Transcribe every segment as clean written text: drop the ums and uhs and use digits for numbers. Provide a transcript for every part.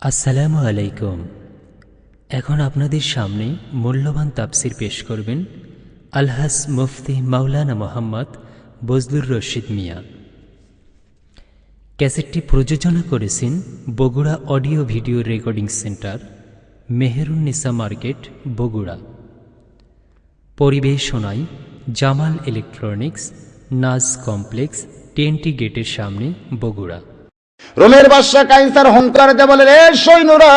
আসসালামু আলাইকুম। এখন আপনাদের সামনে মূল্যবান তাফসির পেশ করবেন আলহাজ মুফতি মাওলানা মোহাম্মদ বজলুর রশিদ মিয়া। ক্যাসেটটি প্রযোজনা করেছেন Bogura audio video recording centre, Meherunnisa market, Bogura. পরিবেশনায় Jamal electronics, Naz complex, TNT গেটের সামনে, বগুড়া। রোমের বাদশা কাইসার হুঙ্কার দিয়ে বলে, রে সৈন্যরা,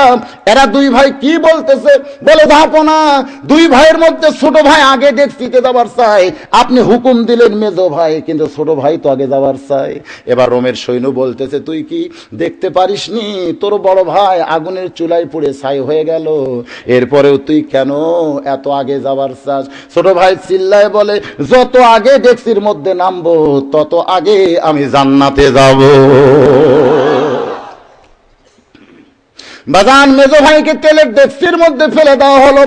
এরা দুই ভাই কি বলতেছে? বলে, ধাপনা, দুই ভাইয়ের মধ্যে ছোট ভাই আগে ডেকসিতে যাবার চাই, আপনি হুকুম দিলেন মেজো ভাই, কিন্তু ছোট ভাই তো আগে যাবার চাই। এবার রোমের সৈন্য বলতেছে, তুই কি দেখতে পারিসনি তোর বড় ভাই আগুনের চুলায় পুড়ে ছাই হয়ে গেল, এরপরেও তুই কেন এত আগে যাবার চাস? ছোট ভাই চিল্লায় বলে, যত আগে ডেকসির মধ্যে নামবো তত আগে আমি জান্নাতে যাব। বাজান মেজো ভাইকে তেলের ডেকসির মধ্যে ফেলে দেওয়া হলো,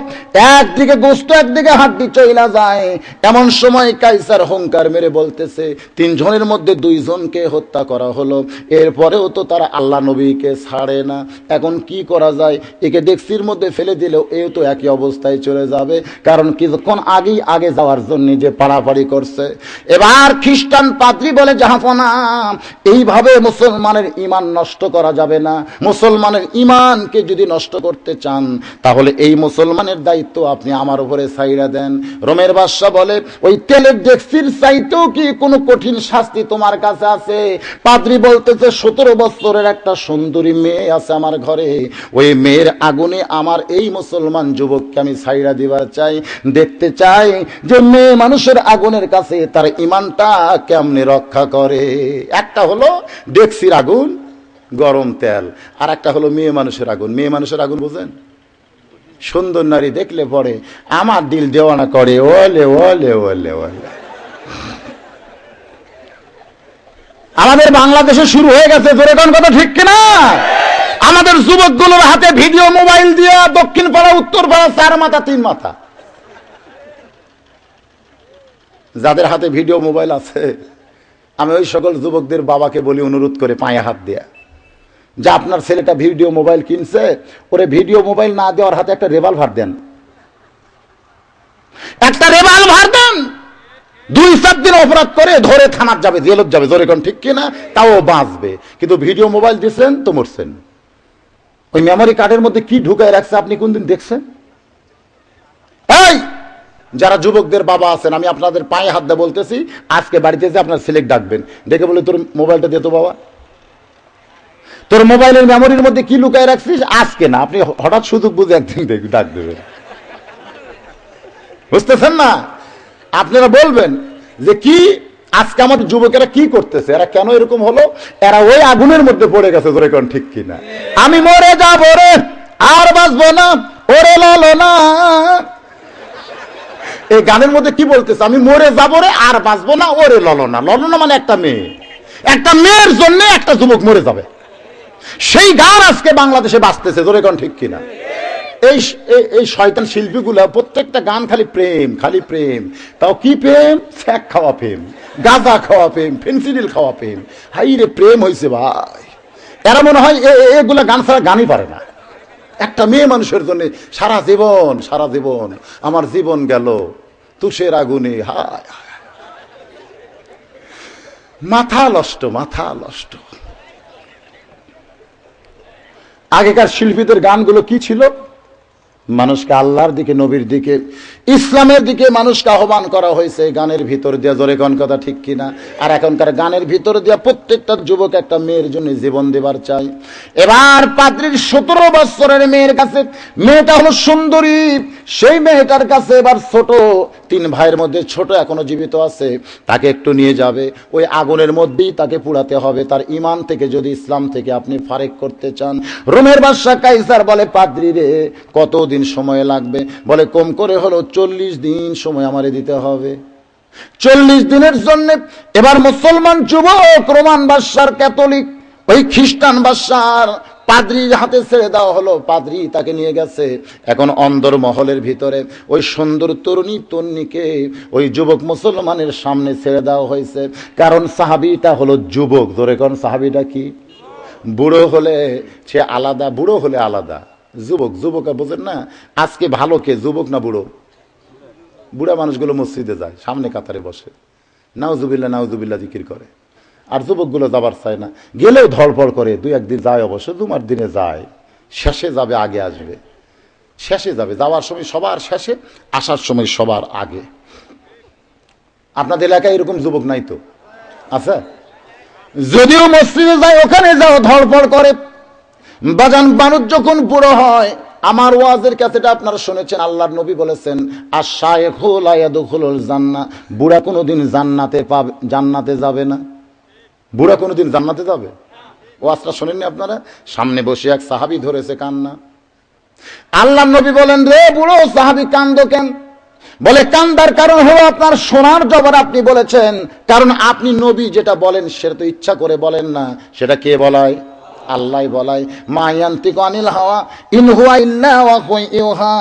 একদিকে গোস্ত একদিকে হাড্ডি চইলা যায়। এমন সময় কাইসার হুঙ্কার মেরে বলতেছে, তিনজনের মধ্যে দুইজনকে হত্যা করা হলো, এরপরেও তো তারা আল্লাহ নবীকে ছাড়ে না, এখন কি করা যায়? একে ডেকসির মধ্যে ফেলে দিলেও এও তো একই অবস্থায় চলে যাবে, কারণ কিছুক্ষণ আগেই আগে যাওয়ার জন্য যে পাড়াপাড়ি করছে। এবার খ্রিস্টান পাদ্রী বলে, জাহাপনা, এইভাবে মুসলমানের ঈমান নষ্ট করা যাবে না। মুসলমানের ঈমানকে যদি নষ্ট করতে চান তাহলে এই মুসলমানের দায়িত্ব আপনি আমার উপরে ছাইড়া দেন। রোমের বাদশা বলে, ওই তেলের ডেকসির চাইতেও কি কোনো কঠিন শাস্তি তোমার কাছে আছে? পাদ্রী বলতেছে, 17 বছরের একটা সুন্দরী মেয়ে আছে আমার ঘরে, ওই মেয়ের আগুনে আমার এই মুসলমান যুবককে আমি ছাইড়া দিবার চাই, দেখতে চাই যে মেয়ে মানুষের আগুনের কাছে তার ঈমানটা কেমনে রক্ষা করে। একটা হলো ডেকসির আগুন, গরম তেল, আর একটা হলো মেয়ে মানুষের আগুন। মেয়ে মানুষের আগুন বুঝেন? সুন্দর নারী দেখলে পরে আমার দিল দেওয়ানা করে, ওলে ওলে ওলে ওলে। আমাদের বাংলাদেশে শুরু হয়ে গেছে, জোরে কোন কথা ঠিক কিনা? আমাদের যুবকগুলোর হাতে ভিডিও মোবাইল দিয়ে দক্ষিণ পাড়া উত্তর পাড়া 4 মাথা 3 মাথা। যাদের হাতে ভিডিও মোবাইল আছে, আমি ওই সকল যুবকদের বাবাকে বলি অনুরোধ করে পায়ে হাত দেয়া, যে আপনার ছেলেটা ভিডিও মোবাইল কিনছে, ওরে ভিডিও মোবাইল না দেওয়ার হাতে একটা রিভলভার দেন, একটা রিভলভার দেন। 2-4 দিন অপরাধ করে ধরে থানার যাবে, জেলত যাবে, জোরে কোন ঠিক কিনা? তাও বাঁচবে। কিন্তু ভিডিও মোবাইল দিচ্ছেন তো মরছেন। ওই মেমোরি কার্ডের মধ্যে কি ঢুকায় রাখছে আপনি কোনদিন দেখছেন? এই যারা যুবকদের বাবা আছেন, আমি আপনাদের পায়ে হাত দিয়ে বলতেছি, আজকে বাড়িতে যে আপনার ছেলেকে ডাকবেন, ডেকে বলে, তোর মোবাইলটা দে তো বাবা, তোর মোবাইলের মেমোরির মধ্যে কি লুকায় রাখছিস? আজকে না, আপনি হঠাৎ সুযোগ বুঝে একদিন ডাক দেবেন, বুঝতেছেন না? আপনারা বলবেন যে কি আজকে আমাদের যুবকেরা কি করতেছে, এরা কেন এরকম হলো? এরা ওই আগুনের মধ্যে পড়ে গেছে, ধরে কোন ঠিক কিনা? আমি মরে যাবো রে, আর বাঁচবো না, ওরে লালো না। এই গানের মধ্যে কি বলতেছে? আমি মরে যাবো রে, আর বাঁচবো না, ওরে ললনা। ললনা মানে একটা মেয়ে, একটা মেয়ের জন্য একটা যুবক মরে যাবে, সেই গান আজকে বাংলাদেশে বাজতেছে, জোরে কোন ঠিক কিনা? এই শয়তান শিল্পীগুলা প্রত্যেকটা গান খালি প্রেম, খালি প্রেম। তাও কি প্রেম? ফ্যাক খাওয়া প্রেম, গাঁজা খাওয়া প্রেম, ফেন্সিডিল খাওয়া প্রেম। হাই রে প্রেম হয়েছে ভাই। এরা মনে হয় এগুলা গান ছাড়া গানই পারে না। একটা মেয়ে মানুষের জন্য সারা জীবন, সারা জীবন, আমার জীবন গেল তুষের আগুনে, হায় মাথা নষ্ট, মাথা নষ্ট। আগেকার শিল্পীদের গানগুলো কি ছিল? মানুষকে আল্লাহর দিকে, নবীর দিকে, ইসলামের দিকে মানুষকে আহ্বান করা হয়েছে গানের ভিতর দিয়ে, জোরে কোন কথা ঠিক কিনা? আর এখনকার গানের ভিতর দিয়ে প্রত্যেকটা যুবক একটা মেয়ের জন্য জীবন দেবার চাই। এবার পাদ্রীর 17 বছরের মেয়ের কাছে, মেয়েটা হলো সুন্দরী, সেই মেয়েটার কাছে এবার ছোট 3 ভাইয়ের মধ্যে ছোট এখনো জীবিত আছে, তাকে একটু নিয়ে যাবে, ওই আগুনের মধ্যেই তাকে পুড়াতে হবে। তার ঈমান থেকে যদি ইসলাম থেকে আপনি ফারেক করতে চান। রোমের বাদশা কাইসার বলে, পাদ্রী রে, কতদিন সময় লাগবে? বলে, কম করে হলো 40 দিন সময় আমারে দিতে হবে। 40 দিনের জন্য এবার মুসলমান যুবক রোমান বাদশার ক্যাথলিক ওই খ্রিস্টান বাদশার পাদ্রীর হাতে ছেড়ে দেওয়া হলো। পাদ্রী তাকে নিয়ে গেছে। এখন অন্দর মহলের ভিতরে ওই সুন্দর তরুণী তন্নিকে ওই যুবক মুসলমানের সামনে ছেড়ে দেওয়া হয়েছে, কারণ সাহাবীটা হলো যুবক। জোরে কোন সাহাবীটা কি? বুড়ো হলে সে আলাদা, বুড়ো হলে আলাদা। যুবক, যুবক বোঝেন না? আজকে ভালো কে, যুবক না বুড়ো? বুড়া মানুষগুলো মসজিদে যায়, সামনে কাতারে বসে, নাউজুবিল্লাহ নাউজুবিল্লাহ জিকির করে, আর যুবকগুলো যাবার চায় না, গেলেও ধড়পড় করে। দুই একদিন যায়, অবশ্য জুমার দিনে যায়, শেষে যাবে আগে আসবে, শেষে যাবে, যাওয়ার সময় সবার শেষে, আসার সময় সবার আগে। আপনাদের এলাকায় এরকম যুবক নাই তো? আচ্ছা, যদিও মসজিদে যায়, ওখানে যাও ধড়পড় করে। বাজান, মানুষ যখন বুড়ো হয়, আমার ওয়াজের কাছেটা আপনারা শুনেছেন, আল্লাহর নবী বলেছেন আশ-শায়খু লা ইয়াদখুলুল জান্নাহ, বুড়া কোনোদিন জান্নাতে যাবে না। বুড়া কোনোদিন জান্নাতে যাবে? ওয়াজটা শোনেননি আপনারা? সামনে বসে এক সাহাবী ধরেছে কান্না। আল্লাহর নবী বলেন, রে বুড়ো সাহাবী, কান্দো কেন? বলে, কান্দার কারণ হলো আপনার সোনার জবাব আপনি বলেছেন, কারণ আপনি নবী যেটা বলেন সেটা তো ইচ্ছা করে বলেন না, সেটা কে বলায়? আল্লাহ বলায়। মা ইয়ান্তিকু আনিল হাওয়া ইন হুয়া ইল্লা ওয়াহয়ুন ইউহা।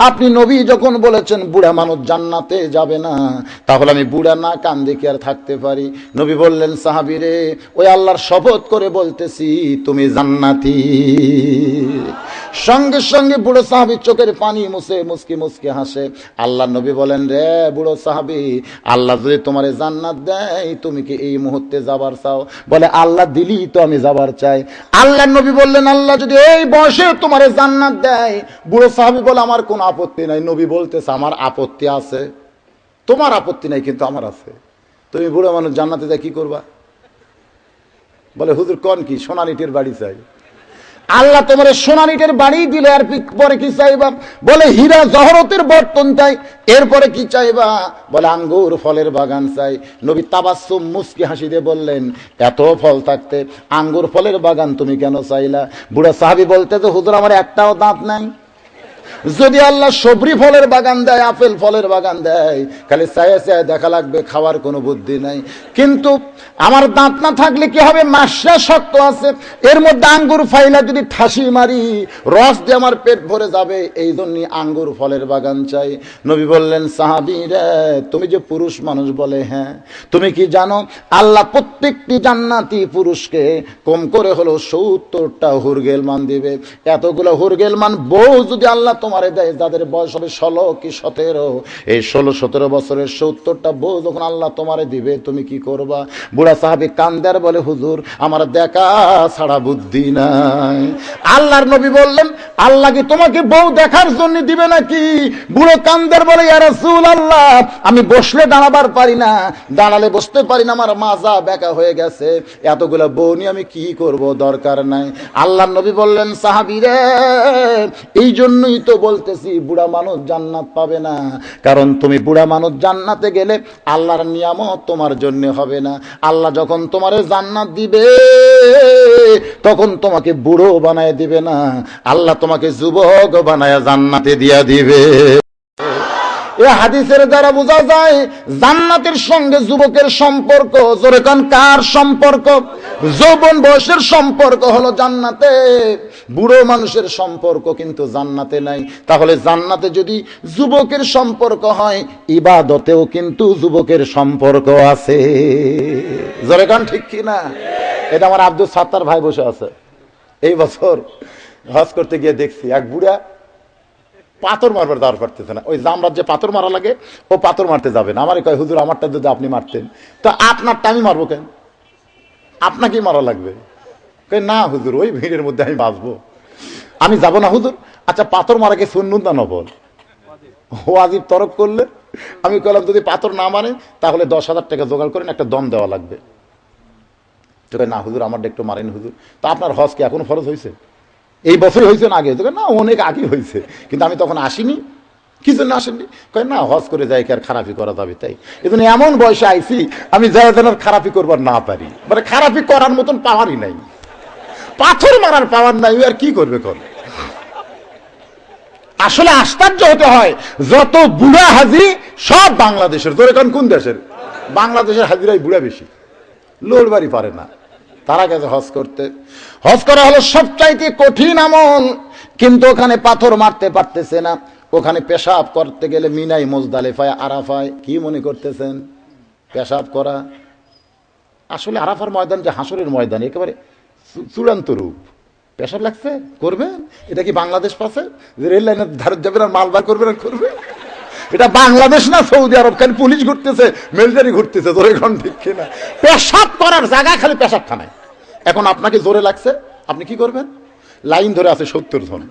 আপনি নবী যখন বলেছেন বুড়া মানুষ জান্নাতে যাবে না, তাহলে আমি বুড়া না কান্দে কি আর থাকতে পারি? নবী বললেন, সাহাবী রে, ওই আল্লাহর শপথ করে বলতেছি তুমি জান্নাতি। সঙ্গে সঙ্গে বুড়ো সাহাবী চোখের পানি মুছে মুচকি মুচকি হাসে। আল্লাহ নবী বলেন, রে বুড়ো সাহাবী, আল্লাহ যদি তোমারে জান্নাত দেয়, তুমি কি এই মুহূর্তে যাবার চাও? বলে, আল্লাহ দিলি তো আমি যাবার চাই। আল্লাহ নবী বললেন, আল্লাহ যদি এই বয়সে তোমারে জান্নাত দেয়? বুড়ো সাহাবী বলে, আমার কোনো আপত্তি নাই। নবী বলতেছে, আমার আপত্তি আছে। তোমার আপত্তি নাই, কিন্তু আমার আছে। তুমি বুড়ো মানুষ জান্নাতে যায় কি করবা? বলে, হুজুর কোন কি? সোনালিটির বাড়ি চাই। আল্লাহ তোমার সোনালিটের বাড়ি দিলে আর পরে কি চাইবা? বলে, হীরা জহরতের বর্তন চাই। এরপরে কি চাইবা? বলে, আঙ্গুর ফলের বাগান চাই। নবী তাবাসসুম মুস্কি হাসি দিয়ে বললেন, এত ফল থাকতে আঙ্গুর ফলের বাগান তুমি কেন চাইলা? বুড়া সাহাবী বলতে, তো হুজুর আমার একটাও দাঁত নাই। যদি আল্লাহ সবরি ফলের বাগান দেয়, আপেল ফলের বাগান দেয়, খালি চায়ে চায়ে দেখা লাগবে, খাওয়ার কোনো বুদ্ধি নাই। কিন্তু আমার দাঁত না থাকলে কি হবে? মাসা শক্ত আছে, এর মধ্যে আঙ্গুর ফাইলা যদি ঠাসি মারি, রস দিয়ে আমার পেট ভরে যাবে, এই জন্যই আঙ্গুর ফলের বাগান চাই। নবী বললেন, সাহাবী রে, তুমি যে পুরুষ মানুষ, বলে হ্যাঁ, তুমি কি জানো আল্লাহ প্রত্যেকটি জান্নাতি পুরুষকে কম করে হলো 70টা হুরগেলমান দিবে। এতগুলো হুরগেলমান বউ যদি আল্লাহ তোমারে দেয়, যাদের বয়স হবে 16 কি 17, এই 16-17 বছরের 70টা বউ যখন আল্লাহ তোমারে দিবে, তুমি কি করবা? বুড়া সাহাবী কান্দার বলে, হুজুর আমার দেখা ছাড়া বুদ্ধি নাই। আল্লাহর নবী বললেন, আল্লাহ কি তোমাকে বউ দেখার জন্য দিবে নাকি? বুড়ো কান্দার বলে, ইয়া রাসূলুল্লাহ, আমি বসলে দাঁড়াবার পারি না, দাঁড়ালে বসতে পারি না, আমার মাজা বেঁকা হয়ে গেছে, এতগুলো বউ নিয়ে আমি কি করব? দরকার নাই। আল্লাহর নবী বললেন, সাহাবী রে, এই জন্যই তো বলতেছি বুড়া মানুষ জান্নাত পাবে না, কারণ তুমি বুড়া মানুষ জান্নাতে গেলে আল্লাহর নিয়ামত তোমার জন্য হবে না। আল্লাহ যখন তোমারে জান্নাত দিবে, তখন তোমাকে বুড়ো বানায় দিবে না, আল্লাহ তোমাকে যুবক বানায় জান্নাতে দিয়া দিবে। এই হাদিসের দ্বারা বোঝা যায় জান্নাতের সঙ্গে যুবকের সম্পর্ক। জোরে কোন, কার সম্পর্ক? যৌবন বয়সের সম্পর্ক হলো জান্নাতে, বুড়ো মানুষের সম্পর্ক কিন্তু জান্নাতে নাই। তাহলে জান্নাতে যদি যুবকের সম্পর্ক হয়, ইবাদতেও কিন্তু যুবকের সম্পর্ক আছে। জোরে কোন, ঠিক কি না? এটা আমার আব্দুল সাত্তার ভাই বসে আছে। এই বছর হজ করতে গিয়ে দেখছি এক বুড়া পাথর মারবার দাঁড় পারতেছে না। ওই জামরার যে পাথর মারা লাগে, ও পাথর মারতে যাবে না। আমারই কয়, হুজুর আমারটা যদি আপনি মারতেন। তো আপনারটা আমি মারবো কেন? আপনাকেই মারা লাগবে। কয়, না হুজুর, ওই ভিড়ের মধ্যে আমি বাঁচবো, আমি যাব না হুজুর। আচ্ছা, পাথর মারা কি সুন্নত না নফল? ওয়াজিব তরক করলে আমি কইলাম, যদি পাথর না মানে তাহলে 10,000 টাকা জোগাড় করেন, একটা দম দেওয়া লাগবে। তো না হুজুর, আমারটা একটু মারেন হুজুর। তো আপনার হজ কি এখন ফরজ হয়েছে? এই বছরই হয়েছে না আগে? না, অনেক আগে হয়েছে, কিন্তু আমি তখন আসিনি। কি জন্য আসেননি? কয়, না হজ করে যাই কি আর খারাপি করা যাবে, তাই এজন্য এমন বয়সে আইছি আমি যাই যেন খারাপি করবার না পারি। মানে খারাপি করার মতন পাওয়ারই নাই, পাথর মারার পাওয়ার নাই, আর কি করবে কর। আসলে আশ্চর্য হতে হয়, যত বুড়া হাজি সব বাংলাদেশের। তোর এখন কোন দেশের? বাংলাদেশের হাজিরাই বুড়া বেশি, লোড়বাড়ি পারে না, তারা গেছে হজ করতে। হজ করা হলো সবচাইতে কঠিন আমল, কিন্তু ওখানে পাথর মারতে পারতেছে না। ওখানে পেশাব করতে গেলে মিনাই, মুজদালিফায়, আরাফায়, কি মনে করতেছেন পেশাব করা? আসলে আরাফার ময়দান যে হাসরের ময়দান, একেবারে চূড়ান্ত রূপ। পেশাব লাগছে করবে, এটা কি বাংলাদেশ পাশে যে রেল লাইনের ধারে যাবেন আর মালবার করবেন আর করবে? এটা বাংলাদেশ না সৌদি আরব, খালি পুলিশ ঘুরতেছে, মিলিটারি ঘুরতেছে, জোরে কোন ঠিক কিনা? পেশাব করার জায়গা খালি পেশাব খানায়। এখন আপনাকে জোরে লাগছে, আপনি কি করবেন? লাইন ধরে আছে 70 জন,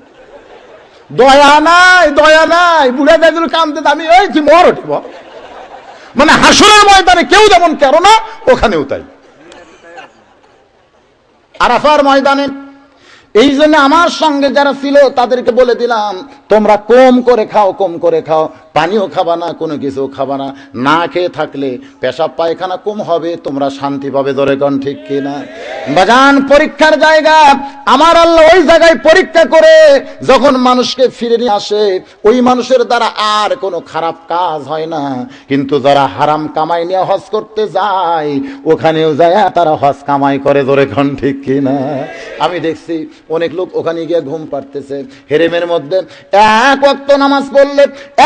দয়া নাই দয়া নাই, বুড়া দাদুর কামতে আমি ওই তুই মর ওঠে বল। মানে হাসরের ময়দানে কেউ যেমন কেন না, ওখানেও তাই। আরাফার ময়দানে এই জন্য আমার সঙ্গে যারা ছিল তাদেরকে বলে দিলাম, তোমরা কম করে খাও, কম করে খাও, পানিও খাবা না, কোনো কিছু খাবা না। না খেয়ে থাকলে পেশাব পায়খানা কম হবে, তোমরা শান্তি পাবে। ধরে কোন ঠিক কিনা? বাজান, পরীক্ষার জায়গা আমার আল্লাহ ওই জায়গায় পরীক্ষা করে যখন মানুষকে ফিরে নিয়ে আসে, ওই মানুষের দ্বারা আর কোনো খারাপ কাজ হয় না। কিন্তু যারা হারাম কামাই নিয়ে হজ করতে যায়, ওখানেও যায় তারা হজ কামাই করে। ধরে কোন ঠিক কিনা? আমি দেখছি অনেক লোক ওখানে গিয়ে ঘুম পাড়তেছে, হেরেমের মধ্যে 1 ওয়াক্ত নামাজ পড়লে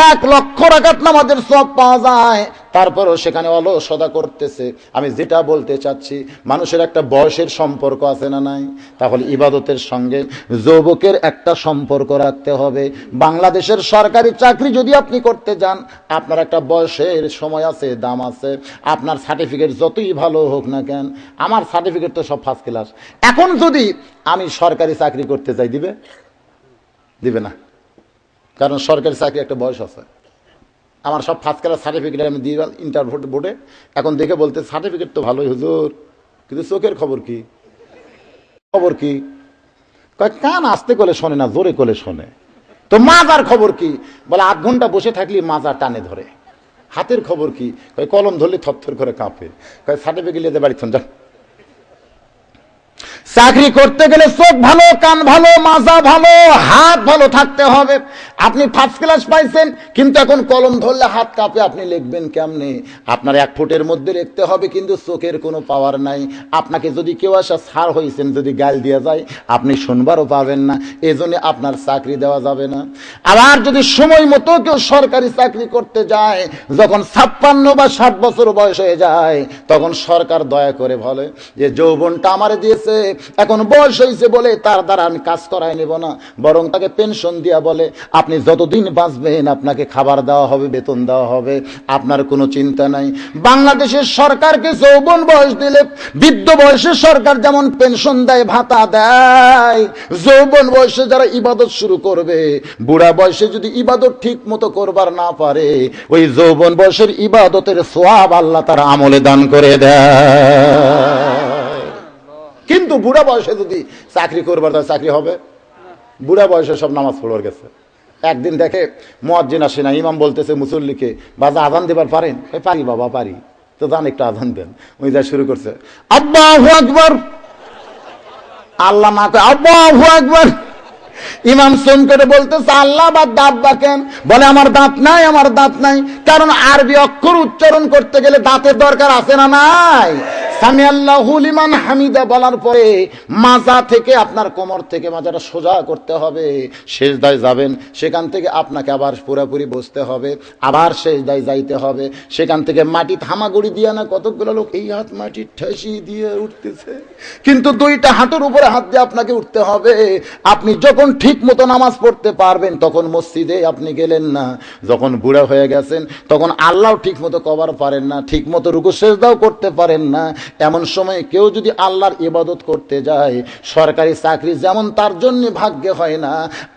1 লক্ষ রাকাত নামাজের সওয়াব পাওয়া যায়, তারপরও সেখানে অলসতা করতেছে। আমি যেটা বলতে চাচ্ছি, মানুষের একটা বয়সের সম্পর্ক আছে না নাই? তাহলে ইবাদতের সঙ্গে যুবকের একটা সম্পর্ক রাখতে হবে। বাংলাদেশের সরকারি চাকরি যদি আপনি করতে যান, আপনার একটা বয়সের সময় আছে, দাম আছে। আপনার সার্টিফিকেট যতই ভালো হোক না কেন, আমার সার্টিফিকেট তো সব ফার্স্ট ক্লাস। এখন যদি আমি সরকারি চাকরি করতে চাই, দিবে না, কারণ সরকারি চাকরি একটা বয়স আছে। আমার সব ফার্স্ট ক্লাস সার্টিফিকেট আমি দিয়ে ইন্টারভিউ বোর্ডে, এখন দেখে বলতে সার্টিফিকেট তো ভালোই হুজুর, কিন্তু চোখের খবর কি? খবর কি? কান আস্তে করে শোনে না, জোরে করে শোনে। তো মাজার খবর কি? বলে 8 ঘন্টা বসে থাকলে মাজা টানে ধরে। হাতের খবর কি? কলম ধরলে থরথর করে কাঁপে। সার্টিফিকেট নিয়ে বাড়ি যান। চাকরি করতে গেলে চোখ ভালো, কান ভালো, মাজা ভালো, হাত ভালো থাকতে হবে। আপনি ফার্স্ট ক্লাস পাইছেন, কিন্তু এখন কলম ধরলে হাত কাঁপে, আপনি লিখবেন কেমনে? আপনার 1 ফুটের মধ্যে লিখতে হবে, কিন্তু চোখের কোনো পাওয়ার নাই। আপনাকে যদি কেউ আসা সার হয়েছেন যদি গাল দিয়ে যায়, আপনি শুনবারও পাবেন না। এজন্য আপনার চাকরি দেওয়া যাবে না। আবার যদি সময় মতো কেউ সরকারি চাকরি করতে যায়, যখন 56 বা 60 বছর বয়স হয়ে যায়, তখন সরকার দয়া করে বলে যে যৌবনটা আমারে দিয়েছে, এখন বয়স হয়েছে বলে তার দ্বারা আমি কাজ করাই নেব না, বরং তাকে পেনশন দিয়া বলে আপনি যতদিন বাঁচবেন আপনাকে খাবার দেওয়া হবে, বেতন দেওয়া হবে, আপনার কোনো চিন্তা নাই। বাংলাদেশের সরকারকে যৌবন বয়স দিলে, বৃদ্ধ বয়সে সরকার যেমন পেনশন দেয়, ভাতা দেয়, যৌবন বয়সে যারা ইবাদত শুরু করবে, বুড়া বয়সে যদি ইবাদত ঠিক মতো করবার না পারে, ওই যৌবন বয়সের ইবাদতের সওয়াব আল্লাহ তার আমলে দান করে দেয়। কিন্তু বুড়া বয়সে যদি চাকরি করবার, তার চাকরি হবে? বুড়া বয়সে সব নামাজ পড়বার গেছে। একদিন দেখে মুয়াজ্জিন আসে না, ইমাম বলতেছে মুসল্লিকে, বাবা আজান দেবার পারেন? পারি বাবা পারি। তো যান একটু আজান দেন। ওই যা শুরু করছে, আল্লাহু আকবার, আল্লাহ না কয় আল্লাহু আকবার। ইমাম সুন করে বলতেছে আল্লাহ বা দাঁত বাকেন? বলে আমার দাঁত নাই, আমার দাঁত নাই। কারণ আরবি অক্ষর উচ্চারণ করতে গেলে দাঁতের দরকার আছে না নাই? সামি আল্লাহু লিমান হামিদা বলার পরে মাজা থেকে, আপনার কোমর থেকে মাজাটা সোজা করতে হবে, সেজদায় যাবেন, সেখান থেকে আপনাকে আবার পুরোপুরি বসতে হবে, আবার সেজদায় যাইতে হবে, সেখান থেকে মাটি হামাগুড়ি দিয়ে না কতগুলো লোক এই হাত মাটি ঠেসি দিয়ে উঠতেছে, কিন্তু 2টা হাঁটুর উপরে হাত দিয়ে আপনাকে উঠতে হবে। আপনি যখন ঠিক মতো নামাজ পড়তে পারবেন, তখন মসজিদে আপনি গেলেন না। যখন বুড়া হয়ে গেছেন, তখন আল্লাহ ঠিক মতো কবার পারেন না, ঠিক মতো রুকু সেজদাও করতে পারেন না। এমন সময় কেউ যদি আল্লাহর ইবাদত করতে যায়, সরকারি চাকরি যেমন তার জন্য ভাগ্যে হয় না,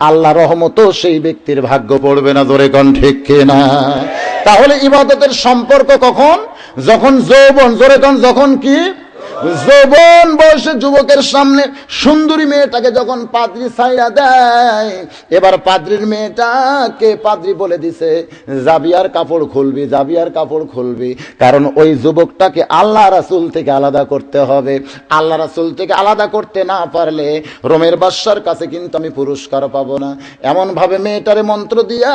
আল্লাহ রহমতও সেই ব্যক্তির ভাগ্য পড়বে না। ধরে কোন ঠিক কিনা? তাহলে ইবাদতের সম্পর্ক কখন? যখন যৌবন, জোরে কোন, যখন কি? যৌবন বয়সে যুবকের সামনে সুন্দরী মেয়েটাকে যখন পাদ্রী ছাইড়া দেয়, এবার পাদ্রীর মেয়েটাকে পাদ্রী বলে দিছে যাবি আর কাপড় খুলবি, যাবি আর কাপড় খুলবি, কারণ ওই যুবকটাকে আল্লাহ রাসূল থেকে আলাদা করতে হবে। আল্লাহ রাসূল থেকে আলাদা করতে না পারলে রোমের বাদশার কাছে কিন্তু আমি পুরস্কার পাবো না। এমন ভাবে মেয়েটারে মন্ত্র দিয়া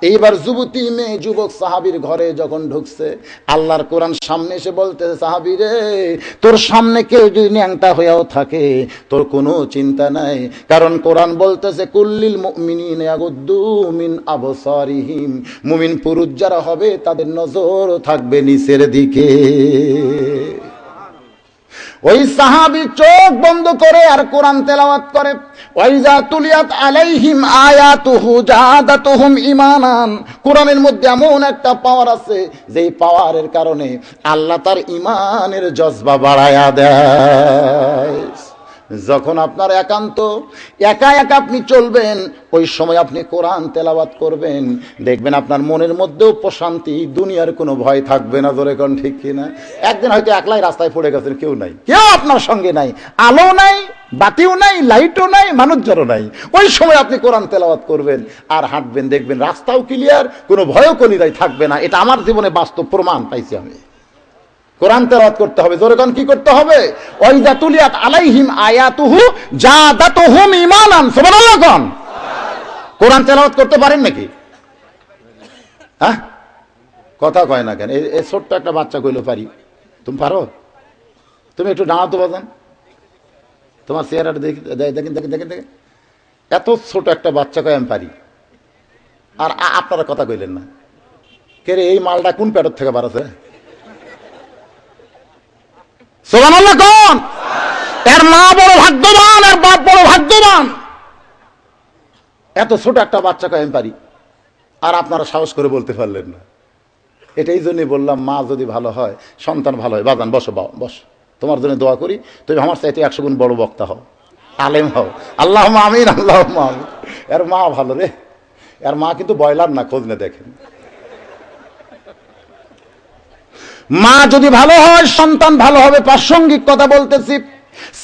এইবার যুবতী মেয়ে যুবক সাহাবীর ঘরে যখন ঢুকছে, আল্লাহর কোরআন সামনে এসে বলতেছে সাহাবী রে, তোর সামনে কেউ যদি ন্যাংটা হয়েও থাকে তোর কোনো চিন্তা নাই, কারণ কোরআন বলতেছে কুল্লিল মুমিনিনা ইয়াগুদ্দু মিন আবসারিহিম, মুমিন পুরুষ যারা হবে তাদের নজর থাকবে নিচের দিকে। ওই সাহাবী চোখ বন্ধ করে আর কোরআন তেলাওয়াত করে। ওয়াইজা তুলিয়াত আলাইহিম আয়াতুহু জাদাতুহুম ঈমানান। কোরআনের মধ্যে এমন একটা পাওয়ার আছে যেই পাওয়ারের কারণে আল্লাহ তার ঈমানের জজবা বাড়ায়া দেয়। যখন আপনার একান্ত একা একা আপনি চলবেন, ওই সময় আপনি কোরআন তেলাওয়াত করবেন, দেখবেন আপনার মনের মধ্যেও প্রশান্তি, দুনিয়ার কোনো ভয় থাকবে না। জোরে কোন ঠিক কিনা? একদিন হয়তো একলাই রাস্তায় পড়ে গেছেন, কেউ নাই, কেউ আপনার সঙ্গে নাই, আলো নাই, বাতিও নাই, লাইটও নাই, মানুষজনও নাই। ওই সময় আপনি কোরআন তেলাওয়াত করবেন আর হাঁটবেন, দেখবেন রাস্তাও ক্লিয়ার, কোনো ভয়ও কলিদায় থাকবে না। এটা আমার জীবনে বাস্তব প্রমাণ পাইছি আমি। কোরআন তেলাওয়াত করতে হবে। জোরে কোন কি করতে হবে? ওয়াইজা তুলিয়াত আলাইহিম আয়াতুহু জাদাতুহুম ঈমানান। সুবহানাল্লাহ কোন? কোরআন তেলাওয়াত করতে পারেন নাকি? হ্যাঁ, কথা কয় না কেন? এই ছোট্ট একটা বাচ্চা কইলো পারি, তুমি পারো? তুমি একটু দাঁড়াতো বাজান, তোমার চেহারাটা দেখি, দেখেন দেখেন দেখেন দেখেন, এত ছোট একটা বাচ্চা কয় আমি পারি, আর আপনারা কথা কইলেন না। কে রে, এই মালটা কোন পেটর থেকে বাড়াছে? সুবহানাল্লাহ কোন? এর মা বড় ভাগ্যবান, এর বাপ বড় ভাগ্যবান। এত ছোট একটা বাচ্চাকে আমি পারি, আর আপনারা সাহস করে বলতে পারলেন না। এটাই জন্যই বললাম, মা যদি ভালো হয়, সন্তান ভালো হয়। বাজান বসো, বস, তোমার জন্য দোয়া করি, তুমি আমার চাইতে 100 গুণ বড় বক্তা হও, আলেম হও। আল্লাহুম্মা আমিন, আল্লাহুম্মা আমিন। এর মা ভালো রে, এর মা কিন্তু বয়লার না, খোঁজ না দেখেন। মা যদি ভালো হয়, সন্তান ভালো হবে। প্রাসঙ্গিক কথা বলতেছি।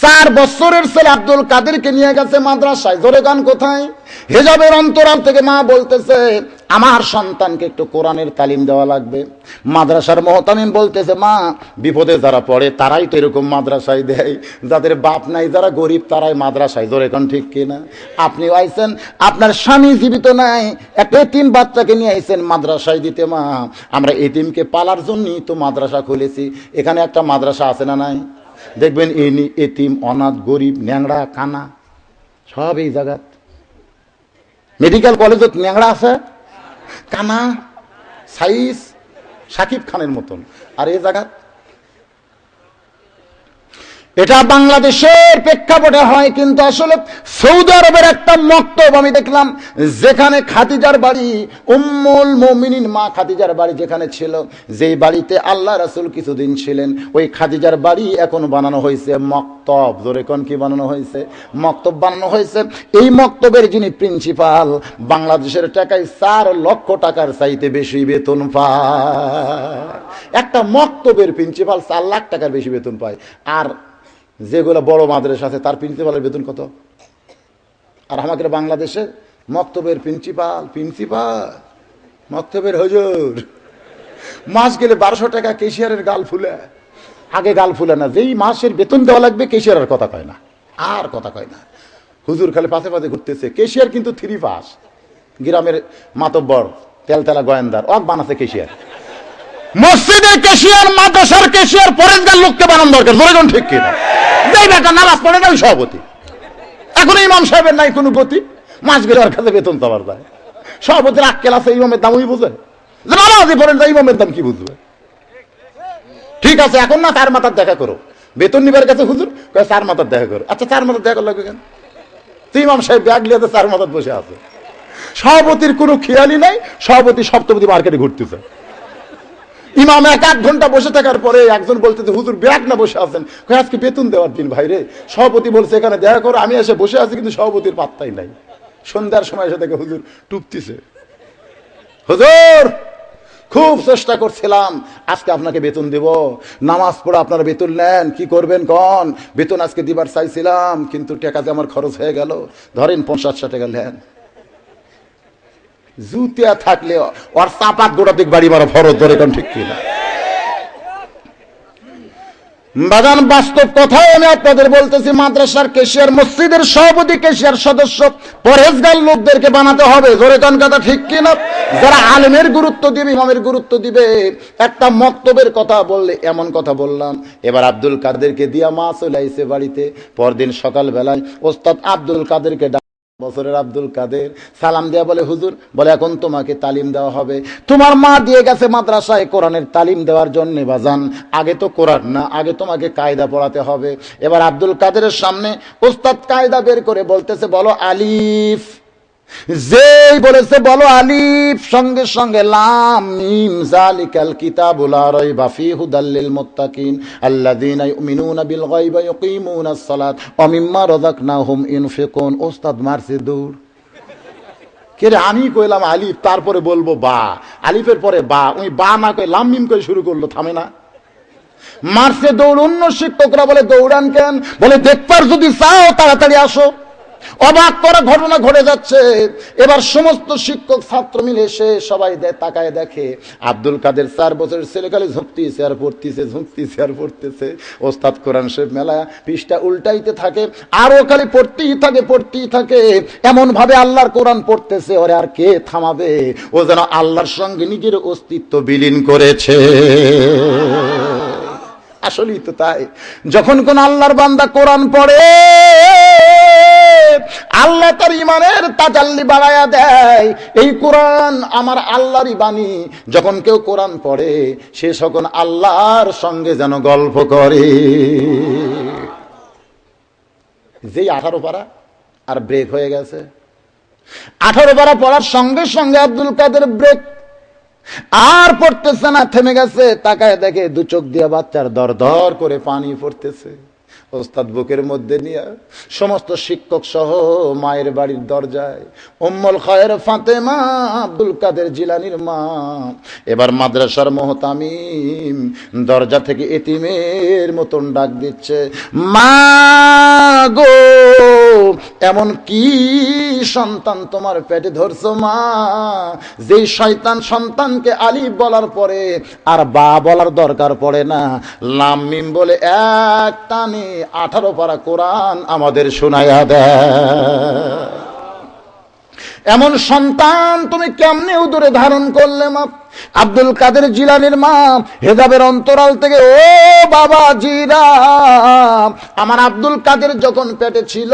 4 বছরের ছেলে আব্দুল কাদেরকে নিয়ে গেছে মাদ্রাসায়। জোরে গান কোথায়? হিজাবের অন্তরাল থেকে মা বলতেছে, আমার সন্তানকে একটু কোরআনের তালিম দেওয়া লাগবে। মাদ্রাসার মুহতামিম বলতেছে, মা বিপদে যারা পড়ে তারাই তো এরকম মাদ্রাসায় দেয়, যাদের বাপ নাই, যারা গরিব, তারাই মাদ্রাসায়। জোরে গান ঠিক কিনা? আপনি আইছেন, আপনার স্বামী জীবিত নাই, একটা এতিম বাচ্চাকে নিয়ে আইছেন মাদ্রাসায় দিতে। মা, আমরা এতিমকে পালার জন্যই তো মাদ্রাসা খুলেছি। এখানে একটা মাদ্রাসা আছে না নাই? দেখবেন এতিম, অনাথ, গরিব, ন্যাংরা, কানা সব এই জায়গা। মেডিকেল কলেজত ন্যাংরা আছে, কানা, সাইজ সাকিব খানের মতন, আর এই জায়গা। এটা বাংলাদেশের প্রেক্ষাপটে হয়, কিন্তু আসলে সৌদি আরবের একটা মক্তব আমি দেখলাম, যেখানে খাদিজার বাড়ি, উম্মুল মুমিনিন মা খাদিজার বাড়ি যেখানে ছিল, যেই বাড়িতে আল্লাহ রাসূল কিছুদিন ছিলেন, ওই খাদিজার বাড়ি এখন বানানো হয়েছে মক্তব। জোরে কোন কি বানানো হয়েছে? মক্তব বানানো হয়েছে। এই মক্তবের যিনি প্রিন্সিপাল, বাংলাদেশের টাকায় 4 লক্ষ টাকার চাইতে বেশি বেতন পায়। একটা মক্তবের প্রিন্সিপাল 4 লাখ টাকার বেশি বেতন পায়। আর যেগুলো বড় মাদ্রাসা আছে তার প্রিন্সিপালের বেতন কত? আর আমাদের বাংলাদেশে মক্তবের প্রিন্সিপাল মক্তবের হুজুর মাস গেলে 1200 টাকা কেশিয়ারের গাল ফুলে। আগে গাল ফুলে না, যেই মাসের বেতন দেওয়া লাগবে কেশিয়ারের কথা কয় না, আর কথা কয় না। হুজুর খালি পাশে পাশে ঘুরতেছে। কেশিয়ার কিন্তু 3 পাস। গ্রামের মাতব্বর তেলতেলা গোয়েন্দার অক বানাচ্ছে কেশিয়ার। মসজিদের কেশিয়ার, মাদ্রাসার কেশিয়ার, পরেশগার লোককে বানানো দরকার। জোরে ঠিক কিনা? যেই বেটা নামাজ পড়ে না ওই সভাপতি। এখন ইমাম সাহেবের নাই কোনো গতি, মাস গেলে ওর কাছে বেতন চাওয়ার যায়। সভাপতির আক্কেল আছে, ইমামের দাম ওই বুঝে? নামাজে পড়েন, ইমামের দাম কি বুঝবে? ঠিক আছে, এখন না 4 মাথার দেখা করো। বেতন নিবার কাছে হুজুর কয় 4 মাথার দেখা করো। আচ্ছা 4 মাথার দেখা লাগবে কেন? তুই ইমাম সাহেব ব্যাগ লিয়ে 4 মাথার বসে আছে। সভাপতির কোনো খেয়ালই নাই, সভাপতি সপ্তপতি মার্কেটে ঘুরতেছে। ইমাম 1 ঘন্টা বসে থাকার পরে একজন বলতেছে, হুজুর ব্যাগ না বসে আছেন? আজকে বেতন দেওয়ার দিন ভাই রে। সভাপতি বলছে এখানে দেখা করো, আমি এসে বসে আছি, কিন্তু সভাপতির পাত্তাই নাই। সন্ধ্যার সময় এসে দেখে হুজুর টুপতিছে। হুজুর খুব চেষ্টা করছিলাম, আজকে আপনাকে বেতন দেব, নামাজ পড়ে আপনারা বেতন নেন, কি করবেন কন? বেতন আজকে দিবার চাইছিলাম, কিন্তু টাকাতে আমার খরচ হয়ে গেল, ধরেন 50-60 টাকা নেন। জুতিয়া থাকলে ওর চাপাত গোড়া দিক বাড়ি মারা ফরজ। ধরে কোন ঠিক কিনা? বাগান বাস্তব কথাই আমি আপনাদের বলতেছি। মাদ্রাসার কেশিয়ার, মসজিদের সভাপতি কেশিয়ার সদস্য, পরেশগার লোকদেরকে বানাতে হবে। জোরে কোন কথা ঠিক কিনা? যারা আলেমের গুরুত্ব দিবে, ইমামের গুরুত্ব দিবে। একটা মক্তবের কথা বললে এমন কথা বললাম। এবার আব্দুল কাদেরকে দিয়া মা চলে আইছে বাড়িতে। পরদিন সকাল বেলায় ওস্তাদ আব্দুল কাদেরকে বছরের আব্দুল কাদের সালাম দেয়া বলে, হুজুর, বলে এখন তোমাকে তালিম দেওয়া হবে। তোমার মা দিয়ে গেছে মাদ্রাসায় কোরআনের তালিম দেওয়ার জন্য বাজান, আগে তো কোরআন না, আগে তোমাকে কায়দা পড়াতে হবে। এবার আব্দুল কাদেরের সামনে ওস্তাদ কায়দা বের করে বলতেছে, বলো আলিফ। যেই বলেছে বলো আলিফ, সঙ্গে সঙ্গে লাম মিম যালিকাল কিতাবুল লা রাইবা ফীহি হুদাল লিল মুত্তাকিন আল্লাযীনা ইউমিনুনা বিল গায়বি ওয়া ইউকিমুনাস সালাত ওয়া মিম্মা রাযাকনাহুম ইউনফিকুন। ওস্তাদ মারছে দৌড়। কে রে? আমি কইলাম আলিফ, তারপরে বলবো বা, আলিফের পরে বা, ওই বা না কই লাম মিম করে শুরু করলো, থামে না। মারছে দৌড়। অন্য শিক্ষকরা বলে দৌড়ান কেন? বলে দেখবার যদি চাও তাড়াতাড়ি আসো। অবাক করা ঘটনা ঘটে যাচ্ছে। এবার সমস্ত শিক্ষক ছাত্র মিলে এসে সবাই তাকায় দেখে আব্দুল কাদের 4 বছরের ছেলে খালি ঝুঁকতেছে আর পড়তেছে, ঝুঁকতেছে আর পড়তেছে। ওস্তাদ কোরআন শরীফ মেলা পৃষ্ঠা উল্টাইতে থাকে, আর ও খালি পড়তেই থাকে। এমন ভাবে আল্লাহর কোরআন পড়তেছে, ওরে আর কে থামাবে? ও যেন আল্লাহর সঙ্গে নিজের অস্তিত্ব বিলীন করেছে। আসলেই তো তাই। যখন কোন আল্লাহর বান্দা কোরআন পড়ে, আল্লাহ তার ইমানের তাজাল্লি বাড়ায়া দেয়। এই কোরআন আমার আল্লাহরই বাণী। যখন কেউ কোরআন পড়ে, সে সকল আল্লাহর সঙ্গে যেন গল্প করে। যেই 18 পারা আর ব্রেক হয়ে গেছে। 18 পারা পড়ার সঙ্গে সঙ্গে আব্দুল কাদের ব্রেক, আর পড়তেছে না, থেমে গেছে। তাকায় দেখে 2 চোখ দিয়ে বাচ্চার দর দর করে পানি পড়তেছে। ওস্তাদ বুকের মধ্যে নিয়ে সমস্ত শিক্ষক সহ মায়ের বাড়ির দরজায়, উম্মুল খায়ের ফাতেমা আব্দুল কাদের জিলানীর মা, এবার মাদ্রাসার মুহতামিম দরজা থেকে এতিমের মতন ডাক দিচ্ছে, মা গো, এমন কি সন্তান তোমার পেটে ধরছো মা, যেই শয়তান সন্তানকে আলিফ বলার পরে আর বা বলার দরকার পড়ে না, লাম মিম বলে এক টানে 18 পারা কোরআন আমাদের শোনায়া দেয়। এমন সন্তান তুমি কেমনে উদরে ধারণ করলে মা? আব্দুল কাদের জিলানীর মা হেজাবের অন্তরাল থেকে, ও বাবা জিরা, আমার আব্দুল কাদের যখন পেটে ছিল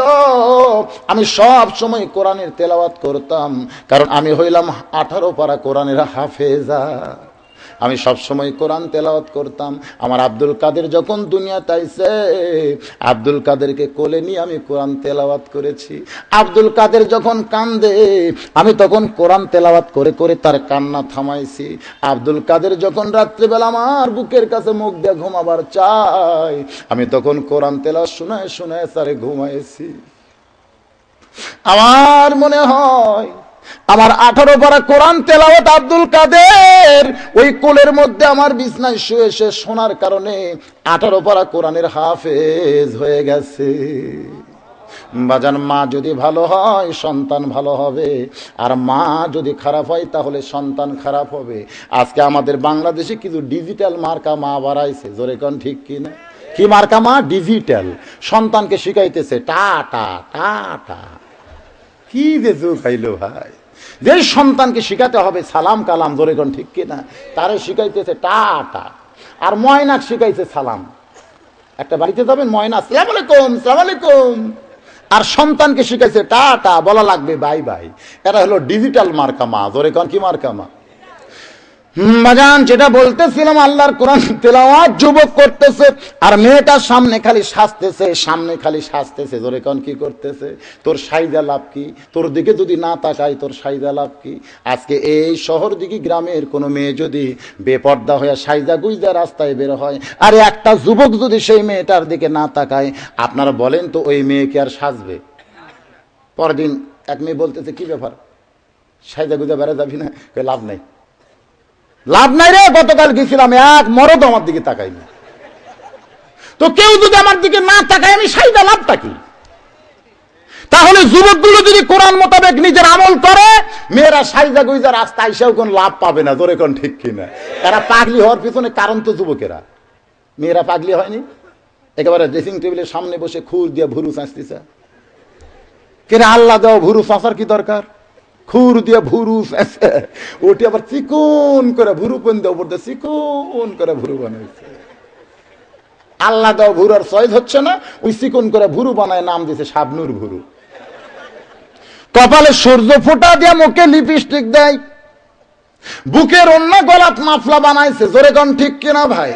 আমি সব সময় কোরআনের তেলাওয়াত করতাম, কারণ আমি হইলাম 18 পারা কোরআনের হাফেজা। আমি সব সময় কোরআন তেলাওয়াত করতাম। আমার আব্দুল কাদের যখন দুনিয়াতে আইছে, আব্দুল কাদেরকে কোলে নিয়ে আমি কোরআন তেলাওয়াত করেছি। আব্দুল কাদের যখন কান্দে, আমি তখন কোরআন তেলাওয়াত করে করে তার কান্না থামাইছি। আব্দুল কাদের যখন রাত্রিবেলা আমার বুকের কাছে মুখ দিয়ে ঘুমাবার চাই, আমি তখন কোরআন তেলাওয়াত শোনায় শোনায় তারে ঘুমাইছি। আমার মনে হয় আমার 18 পারা কোরআন তেলাওয়াত আব্দুল কাদের ওই কোলের মধ্যে আমার বিছনায় শুয়ে শুয়ে শোনার কারণে 18 পারা কোরআনের হাফেজ হয়ে গেছে। বাজান, মা যদি ভালো হয় সন্তান ভালো হবে, আর মা যদি খারাপ হয় তাহলে সন্তান খারাপ হবে। আজকে আমাদের বাংলাদেশে কিছু ডিজিটাল মার্কা মা বাড়াইছে, জোরে কোন ঠিক কিনা? কি মার্কা মা? ডিজিটাল। সন্তানকে শিখাইতেছে টাটা টাটা। কি যে যুগ খাইলো ভাই, যে সন্তানকে শিখাতে হবে সালাম কালাম, জোরে কোন ঠিক কিনা, তারে শিখাইতেছে টাটা। আর ময়নাক শিখাইছে সালাম। একটা বাড়িতে যাবেন, ময়না আসসালামু আলাইকুম, আসসালামু আলাইকুম, আর সন্তানকে শিখাইছে টাটা, বলা লাগবে বাই বাই। এরা হলো ডিজিটাল মার্কা মা, জোরে কোন কি মার্কা মা? বাজান, যেটা বলতেছিলাম, আল্লাহর কোরআন তেলাওয়াত যুবক করতেছে, আর মেয়েটার সামনে খালি সাজতেছে, জোরে কোন কি করতেছে? তোর সাইদা লাভ কি? তোর দিকে যদি না তাকাই তোর সাইদা লাভ কি? আজকে এই শহর দিকে গ্রামের কোনো মেয়ে যদি বেপর্দা হয়ে সাইদা গুইজা রাস্তায় বের হয়, আর একটা যুবক যদি সেই মেয়েটার দিকে না তাকায়, আপনারা বলেন তো ওই মেয়ে কি আর সাজবে? পরের দিন এক মেয়ে বলতেছে, কি ব্যাপার, সাইদা গুইজা বেড়া যাবি না? লাভ নাই রে, গতকাল গেছিলাম, এক মরদ আমার দিকে তাকাইনি। তো কেউ যদি আমার দিকে না তাকায় আমি সাইদা লাভটা কি? তাহলে যুবকগুলো যদি কোরআন মোতাবেক নিজের আমল করে, মেয়েরা সাইদা গুইজা রাস্তা এসেও কোন লাভ পাবে না, জোরে কোন ঠিক কিনা? এরা পাগলি হওয়ার পিছনে কারণ তো যুবকেরা। মেয়েরা পাগলি হয়নি, একেবারে ড্রেসিং টেবিলের সামনে বসে খুর দিয়ে ভুরু চাঁচতেছে। কেন আল্লাহ দাও, ভুরু চাঁচার কি দরকার? খুর দিয়ে ভুরু ওটি আবার চিকুন করে ভুরু পন্দে উপর দিয়ে চিকুন করে ভুরু বানাইছে। আল্লাহ দাও ভুরুর চয়েস হচ্ছে না, ওই চিকুন করে ভুরু বানায় নাম দিয়েছে শাবনুর ভুরু। কপালে সূর্য ফোঁটা দিয়া মুখে লিপস্টিক দেয়, বুকের অন্য গলাত মাফলা বানাইছে। জোরে কোন ঠিক কিনা ভাই?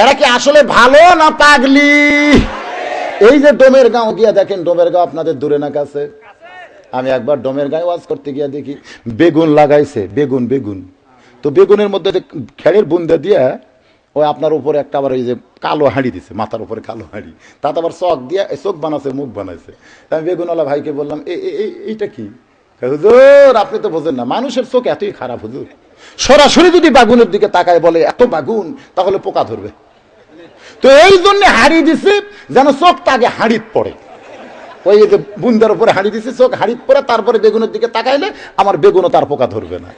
এরা কি আসলে ভালো না পাগলি? এই যে ডোমের গাঁও গিয়া দেখেন, ডোমের গাঁও আপনাদের দূরে না কাছে? আমি একবার ডোমের গাঁয়ে ওয়াজ করতে গিয়া দেখি বেগুন লাগাইছে, বেগুন বেগুন তো বেগুনের মধ্যে খেড়ের বুন্দা দিয়া ওই আপনার উপরে একটা আবার ওই যে কালো হাঁড়ি দিছে, মাথার উপরে কালো হাঁড়ি, তাতে আবার চোখ দিয়া চোখ বানাচ্ছে, মুখ বানাইছে। আমি বেগুনওয়ালা ভাইকে বললাম, এইটা কি? হুজুর আপনি তো বোঝেন না, মানুষের চোখ এতই খারাপ হুজুর, সরাসরি যদি বাগুনের দিকে তাকায় বলে এত বাগুন, তাহলে পোকা ধরবে। তো এই জন্য হাঁড়ি দিছে যেন চোখ তাকে হাঁড়িত পড়ে, ওই যে বুন্দার উপরে হাঁড়ি দিছে, চোখ হাঁড়িত পড়ে, তারপরে বেগুনের দিকে তাকাইলে আমার বেগুনও তার পোকা ধরবে না।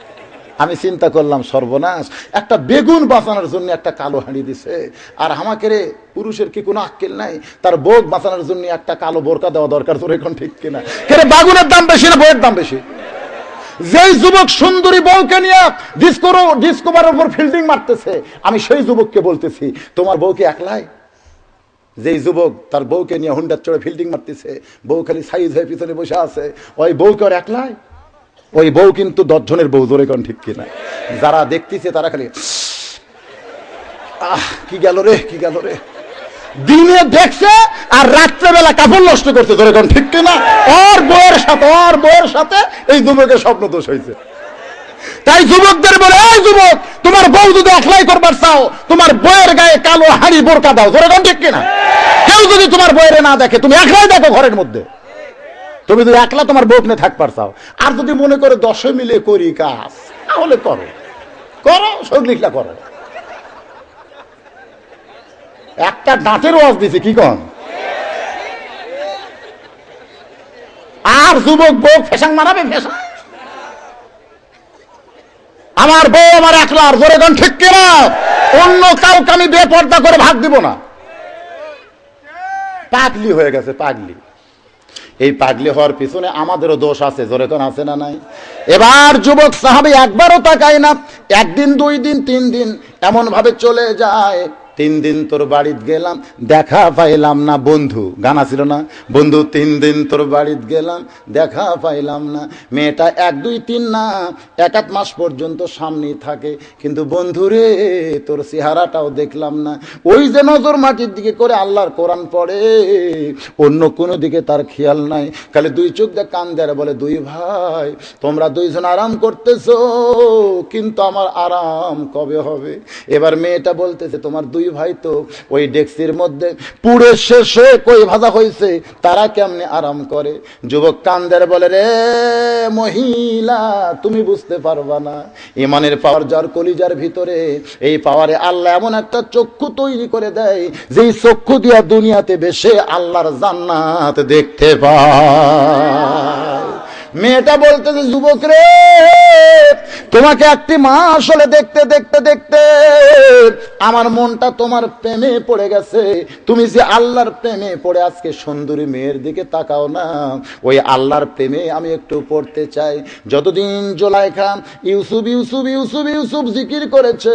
আমি চিন্তা করলাম সর্বনাশ, একটা বেগুন বাঁচানোর জন্য একটা কালো হাঁড়ি দিছে, আর আমাকে রে পুরুষের কি কোনো আক্কেল নাই, তার বউ বাঁচানোর জন্য একটা কালো বোরকা দেওয়া দরকার। তোর এখন ঠিক কিনা? কেন বাগুনের দাম বেশি না বউয়ের দাম বেশি? যেই যুবক সুন্দরী বউকে নিয়ে ডিসকভারের উপর ফিল্ডিং মারতেছে, আমি সেই যুবককে বলতেছি তোমার বউকে একলাই? যেই যুবক তার বউকে নিয়ে হুন্ডার চড়ে ফিল্ডিং মারতেছে, বউ খালি সাইজ হয়ে পিছনে বসে আছে, ওই বউকে আর একলাই? ওই বউ কিন্তু 10 জনের বউ। জোরে কোন ঠিক কিনা? যারা দেখতেছে তারা খালি কি গেল রে, কি গেল রে। দিনে দেখছে আর রাত্রেবেলা কাপড় নষ্ট করছে। জোরে কোন ঠিক কিনা? ওর বউয়ের সাথে এই যুবকের স্বপ্ন দোষ হয়েছে। তাই যুবকদের বলে, এই যুবক তোমার বউ যদি একলাই করবার চাও, তোমার বউয়ের গায়ে কালো হাড়ি বোরকা দাও। জোরে কোন ঠিক কিনা? কেউ যদি তোমার বউয়ের না দেখে, তুমি একলাই দেখো ঘরের মধ্যে। তুমি যদি একলা তোমার বউ নিয়ে থাকবার চাও, আর যদি মনে করে 10 মিলে করি কাজ, তাহলে করো, করো, সগলিখলা করো। একটা দাঁতের ওয়াজ দিছে, কি কন? আর যুবক বউ ফেসাং মারাবে, ফেসাং। আমার বউ আমার একলা, আর জোরে গান ঠিক কিনা? অন্য কাউকে আমি বেপর্দা করে ভাগ দিব না। পাগলি হয়ে গেছে, পাগলি। এই পাগলি হওয়ার পিছনে আমাদেরও দোষ আছে। জোরে কোন আছে না নাই? এবার যুবক সাহাবী একবারও তাকায় না, 1 দিন 2 দিন 3 দিন এমন ভাবে চলে যায়। 3 দিন তোর বাড়িতে গেলাম, দেখা পাইলাম না। বন্ধু গানা ছিল না, বন্ধু 3 দিন তোর বাড়িতে গেলাম, দেখা পাইলাম না। মেয়েটা 1 2 3 না, 1 মাস পর্যন্ত সামনেই থাকে, কিন্তু বন্ধুরে তোর চেহারাটাও দেখলাম না। ওই যে নজর মাটির দিকে করে আল্লাহর কোরআন পড়ে, অন্য কোনো দিকে তার খেয়াল নাই, খালি 2 চোখ দিয়ে কান দেয়, বলে 2 ভাই তোমরা 2 জন আরাম করতেছো, কিন্তু আমার আরাম কবে হবে? এবার মেয়েটা বলতেছে, তোমার 2 ভাই তো ওই ডেক্সির মধ্যে পুড়ে শেষ হয়ে কই ভাজা হয়েছে, তারা কেমনে আরাম করে? যুবক কান্দের বলে, রে মহিলা তুমি বুঝতে পারবা না, ইমানের পাওয়ার যার কলিজার ভিতরে, এই পাওয়ারে আল্লাহ এমন একটা চক্ষু তৈরি করে দেয়, যেই চক্ষু দিয়া দুনিয়াতে বেশে আল্লাহর জান্নাত দেখতে পায়। মেয়েটা বলতেছে, যুবক রে তোমাকে 1 মাস হলে দেখতে দেখতে দেখতে আমার মনটা তোমার প্রেমে পড়ে গেছে। তুমি যে আল্লাহর প্রেমে পড়ে আজকে সুন্দরী মেয়ের দিকে তাকাও না, ওই আল্লাহর প্রেমে আমি একটু পড়তে চাই। যতদিন জুলাইখা ইউসুফ ইউসুফ ইউসুফ ইউসুফ জিকির করেছে,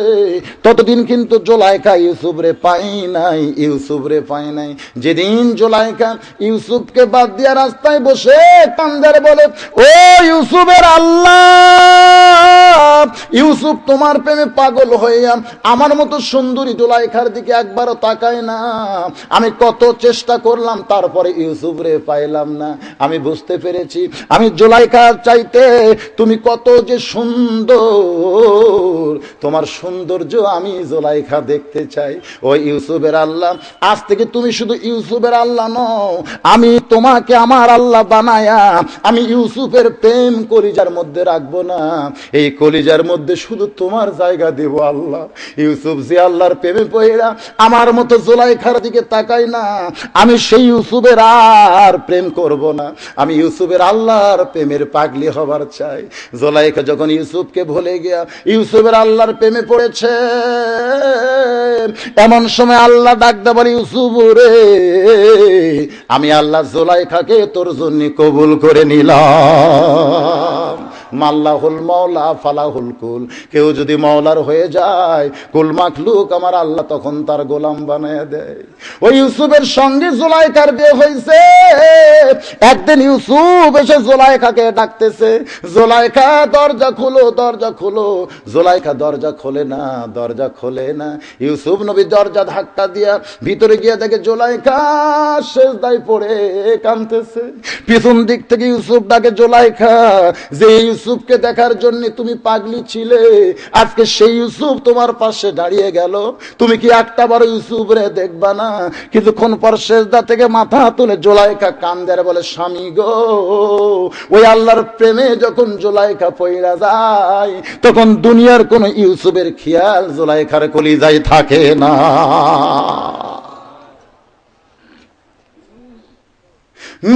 ততদিন কিন্তু জুলাইখা ইউসুফ রে পাই নাই, ইউসুফ রে পাই নাই। যেদিন জুলাইখা ইউসুফকে বাদ দিয়া রাস্তায় বসে কান্দারে বলে, ও ইউসুফের আল্লাহ, ইউসুফ তোমার প্রেমে পাগল হইয়া আমার মতো সুন্দরী জুলাইখার দিকে একবারও তাকায় না। আমি কত চেষ্টা করলাম, তারপরে ইউসুফ রে পাইলাম না। আমি বুঝতে পেরেছি আমি জুলাইখার চাইতে তুমি কত যে সুন্দর, তোমার সৌন্দর্য আমি জুলাইখা দেখতে চাই। ও ইউসুফের আল্লাহ, আজ থেকে তুমি শুধু ইউসুফের আল্লাহ নও, আমি তোমাকে আমার আল্লাহ বানায়া আমি ইউসুফের প্রেম কলিজার মধ্যে রাখবো না, এই কলিজার মধ্যে শুধু তোমার জায়গা দেব আল্লাহ। ইউসুফ যে আল্লাহর প্রেমে পড়া আমার মতো জুলাইখার দিকে তাকাই না, আমি সেই ইউসুফের আর প্রেম করব না, আমি ইউসুফের আল্লাহর প্রেমের পাগলি হবার চাই। জুলাইখা যখন ইউসুফকে ভুলে গিয়া ইউসুফের আল্লাহর প্রেমে পড়েছে, এমন সময় আল্লাহ ডাকতে বলে, ইউসুফ রে আমি আল্লাহ জুলাইখাকে তোর জন্য কবুল করে নিলাম। মাল্লাহুল মাওলা ফালাহুল কুল। কেউ যদি মাওলার হয়ে যায়, কুল মাখলুক আমার আল্লাহ তখন তার গোলাম বানায় দেয়। ওই ইউসুফের সঙ্গে জুলাইখার বিয়ে হয়েছে। একদিন ইউসুফ এসে জুলাইখাকে ডাকতেছে, জুলাইখা দরজা খুলো, দরজা খুলো। জুলাইখা দরজা খোলে না, দরজা খোলে না। ইউসুফ নবী দরজা ধাক্কা দিয়া ভিতরে গিয়ে দেখে জুলাইখা সেজদায় পড়ে কাঁদতেছে। পিছন দিক থেকে ইউসুফ ডাকে, জুলাইখা, যে ইউসুফকে দেখার জন্য তুমি পাগলি ছিলে, আজকে সেই ইউসুফ তোমার পাশে দাঁড়িয়ে গেল। তুমি কি একটা বড় ইউসুফ রে দেখবা না? কিছুক্ষণ পর সেজদা থেকে মাথা তুলে জুলাইখা কান্দে আর বলে, স্বামী গো, ওই আল্লাহর প্রেমে যখন জুলাইখা পইরা যায়, তখন দুনিয়ার কোন ইউসুফের খেয়াল জুলাইখার কলিজায় থাকে না।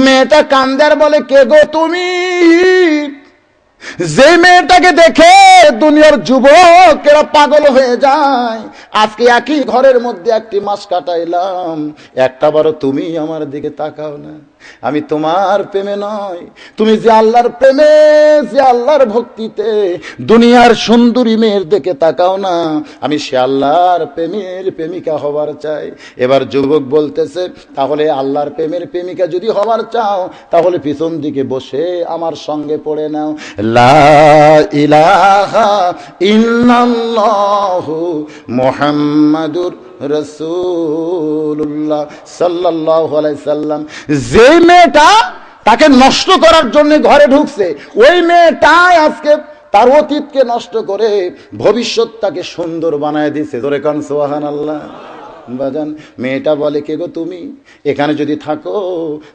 মেয়েটা কান্দার বলে, কে গো তুমি? যে মেয়েটাকে দেখে দুনিয়ার যুবকেরা পাগল হয়ে যায়, আজকে একই ঘরের মধ্যে একটি মাস কাটাইলাম, একটা বারো তুমি আমার দিকে তাকাও না। আমি তোমার প্রেমে নয়, তুমি যে আল্লাহর প্রেমে, যে আল্লাহর ভক্তিতে দুনিয়ার সুন্দরী মেয়ের দিকে তাকাও না, আমি সে আল্লাহর প্রেমের প্রেমিকা হবার চাই। এবার যুবক বলতেছে, তাহলে আল্লাহর প্রেমের প্রেমিকা যদি হবার চাও, তাহলে পিছন দিকে বসে আমার সঙ্গে পড়ে নাও, লা ইলাহা ইল্লাল্লাহু মুহাম্মাদুর রাসূলুল্লাহ সাল্লাল্লাহু আলাইহি সাল্লাম। যে মেয়েটা তাকে নষ্ট করার জন্য ঘরে ঢুকছে, ওই মেয়েটাই আজকে তার অতীতকে নষ্ট করে ভবিষ্যৎটাকে সুন্দর বানায় দিছে। ধরে কান সুবহানাল্লাহ। বাজান, মেয়েটা বলে, কে গো তুমি? এখানে যদি থাকো